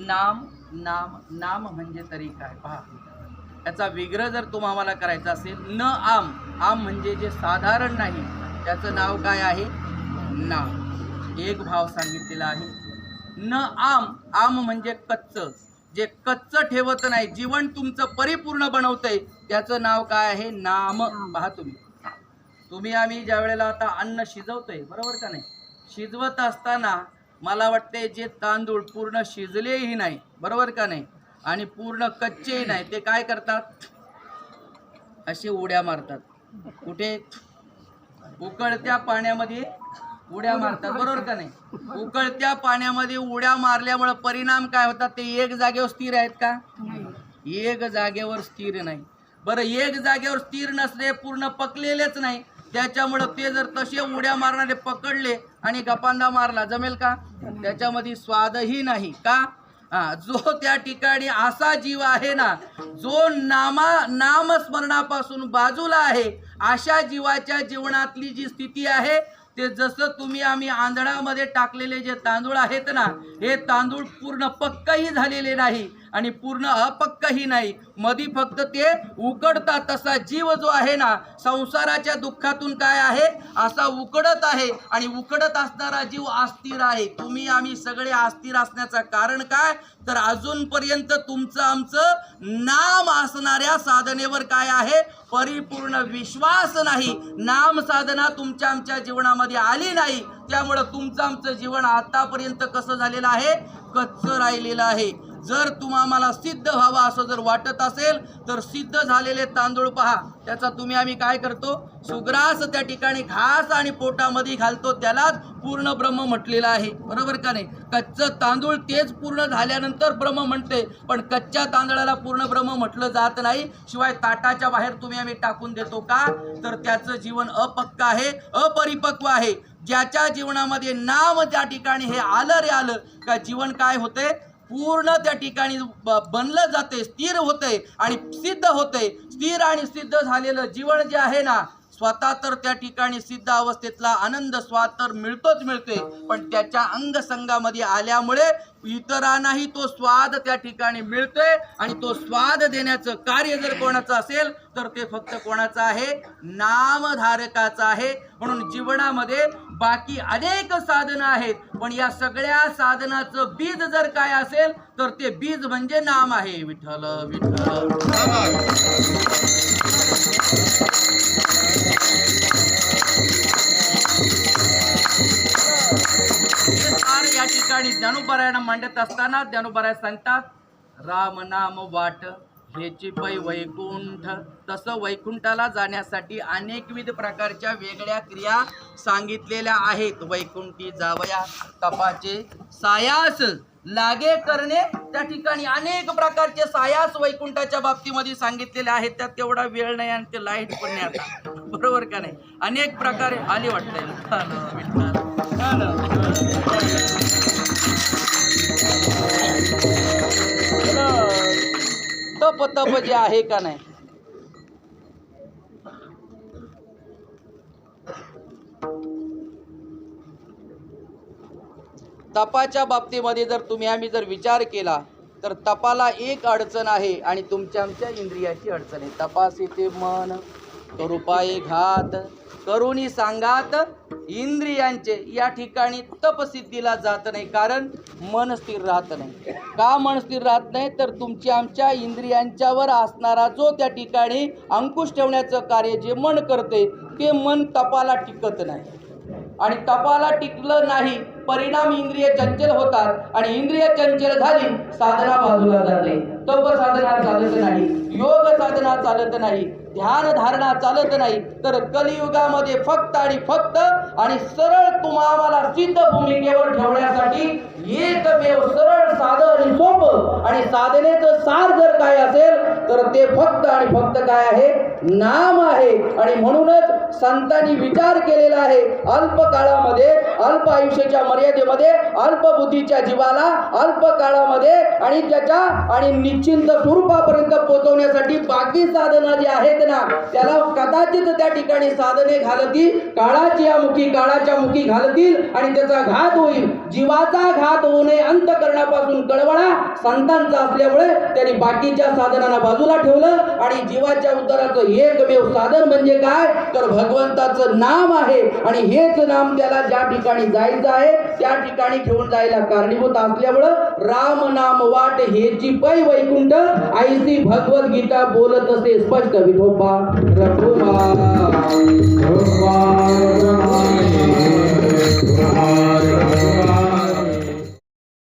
नाम नाम नाम म्हणजे तरी काय पहा. याचा विग्रह जर तुम्हाला करायचा असेल, न आम, आम म्हणजे जे साधारण नाही, त्याचं नाव काय आहे, नाम. एक भाव सांगितलेला आहे. न आम, आम म्हणजे कच्च, जे कच्च ठेवत नाही, जीवन तुमचं परिपूर्ण बनवतंय, त्याचं नाव काय आहे, नाम. पहा तुम्ही आम्ही ज्या वेळेला आता अन्न शिजवतोय, बरोबर का नाही, शिजवत असताना मला वाटते जे तांदूळ पूर्ण शिजलेही नाही, बरोबर का नाही, आणि पूर्ण कच्चेही नाही, ते काय करतात, असे उड्या मारतात. कुठे, उकळत्या पाण्यामध्ये उड्या मारतात, बरोबर का नाही. उकळत्या पाण्यामध्ये उड्या मारल्यामुळे परिणाम काय होतात, ते एक जागेवर स्थिर आहेत का, एक जागेवर स्थिर नाही. बरं, एक जागेवर स्थिर नसले, पूर्ण पकलेलेच नाही, त्याच्यामुळं ते जर तसे उड्या मारणारे पकडले आणि गपांदा मारला, जमेल का, त्याच्यामध्ये स्वादही नाही का. जो त्या ठिकाणी असा जीव आहे ना, जो नामस्मरणापासून बाजूला आहे, अशा जीवाच्या जीवनातली जी स्थिती आहे, ते जसं तुम्ही आम्ही आंधळामध्ये टाकलेले जे तांदूळ आहेत ना, हे तांदूळ पूर्ण पक्कही झालेले नाही आणि पूर्ण अपक्कही नाही, मधी फक्त ते उकडतात. तसा जीव जो आहे ना, संसाराच्या दुःखातून काय आहे, असा उकडत आहे, आणि उकडत असणारा जीव अस्थिर आहे. तुम्ही आम्ही सगळे अस्थिर असण्याचं कारण काय, तर अजूनपर्यंत तुमचं आमचं नाम असणाऱ्या साधनेवर काय आहे, परिपूर्ण विश्वास नाही. नाम साधना तुमच्या आमच्या जीवनामध्ये आली नाही, त्यामुळं तुमचं आमचं जीवन आतापर्यंत कसं झालेलं आहे, कच्चं राहिलेलं आहे. जर तुम्हाला सिद्ध व्हावं असं जर वाटत असेल, तर सिद्ध झालेले तांदूळ पहा, त्याचा तुम्ही आम्ही काय करतो, सुग्रास त्या ठिकाणी घास आणि पोटामध्ये घालतो, त्यालाच पूर्ण ब्रह्म म्हटलेलं आहे, बरोबर का नाही. कच्चं तांदूळ तेच पूर्ण झाल्यानंतर ब्रह्म म्हणते, पण कच्च्या तांदळाला पूर्ण ब्रह्म म्हटलं जात नाही. शिवाय ताटाच्या बाहेर तुम्ही आम्ही टाकून देतो का, तर त्याचं जीवन अपक्क आहे, अपरिपक्व आहे. ज्याच्या जीवनामध्ये नाम त्या ठिकाणी हे आलं रे आलं का, जीवन काय होते, पूर्ण त्या ठिकाणी बनलं जाते, स्थिर होते आणि सिद्ध होते. स्थिर आणि सिद्ध झालेलं जीवन जे आहे ना, स्वतः तर त्या ठिकाणी सिद्ध अवस्थेतला आनंद स्वाद तर मिळतोच मिळते, पण त्याच्या अंगसंगामध्ये आल्यामुळे इतरांनाही तो स्वाद त्या ठिकाणी मिळतोय, आणि तो स्वाद देण्याचं कार्य जर कोणाचं असेल, तर ते फक्त कोणाचं आहे, नामधारकाचं आहे. म्हणून जीवनामध्ये बाकी अनेक साधनं आहेत, पण या सगळ्या साधनाचं बीज जर काय असेल, तर ते बीज म्हणजे नाम आहे. विठ्ठल विठ्ठल. या ठिकाणी ज्ञानोबरायांना मांडत असताना ज्ञानोबराय सांगतात, राम नाम वाट हेची पै वैकुंठ. तसं वैकुंठाला जाण्यासाठी अनेकविध प्रकारच्या वेगळ्या क्रिया सांगितलेल्या आहेत. वैकुंठी जावया, तपाचे सायास लागे करणे, त्या ठिकाणी अनेक प्रकारचे सायास वैकुंठाच्या बाबतीमध्ये सांगितलेले आहेत. त्यात तेवढा वेळ नाही आणि ते लाईट पण नाही आता, बरोबर का नाही. अनेक प्रकारे आली वाटतंय. तप तप जे आहे का नाही, तपाच्या बाबतीमध्ये जर तुम्ही आम्ही जर विचार केला, तर तपाला एक अडचण आहे आणि तुमच्या आमच्या इंद्रियाची अडचण आहे. तपास येते मन, करू पायी घात करुणी सांगात इंद्रियांचे. या ठिकाणी तपसिद्धीला जात नाही, कारण मन स्थिर राहत नाही. का मन स्थिर राहत नाही? तर तुमच्या आमच्या इंद्रियांच्यावर असणारा जो त्या ठिकाणी अंकुश ठेवण्याचं कार्य जे मन करते ते मन तपाला टिकत नाही. आणि तपाला टिकलं नाही, परिणाम इंद्रिय चंचल होतात आणि इंद्रिय चंचल झाली साधना बाजूला जाते. तप साधना चालत नाही, योग साधना चालत नाही, ध्यान धारणा चालत नाही. तर कलियुगामध्ये फक्त आणि फक्त आणि सरळ तुम्हाला सिद्ध भूमिकेवर ठेवण्यासाठी एकमेव सरळ साधं आणि सोपं आणि साधनेचं सार जर काय असेल तर ते फक्त आणि फक्त काय आहे? नाम आहे. आणि म्हणूनच संतांनी विचार केलेला आहे, अल्प काळामध्ये अल्प आयुष्याच्या मर्यादेमध्ये अल्प बुद्धीच्या जीवाला अल्प काळामध्ये आणि त्याच्या आणि निश्चिंत स्वरूपापर्यंत पोहोचवण्यासाठी बाकी साधना जी आहेत ना त्याला कदाचित त्या ठिकाणी साधने घालतील, काळाच्या मुखी घालतील आणि त्याचा घात होईल. जीवाचा घात होऊ नये अंतःकरणापासून कळवळा संतांचा असल्यामुळे त्यांनी बाकीच्या साधनांना बाजूला ठेवलं आणि जीवाच्या उद्धाराचं एकमेव साधन म्हणजे काय? तर भगवंताचं नाम आहे. आणि हेच नाम त्याला ज्या ठिकाणी जायचं आहे त्या ठिकाणी घेऊन जायला कारणीभूत असल्यामुळं राम नाम वाट हेची पै वैकुंठ ऐसी भगवद्गीता बोलत असे स्पष्ट विठोबा रघुमा.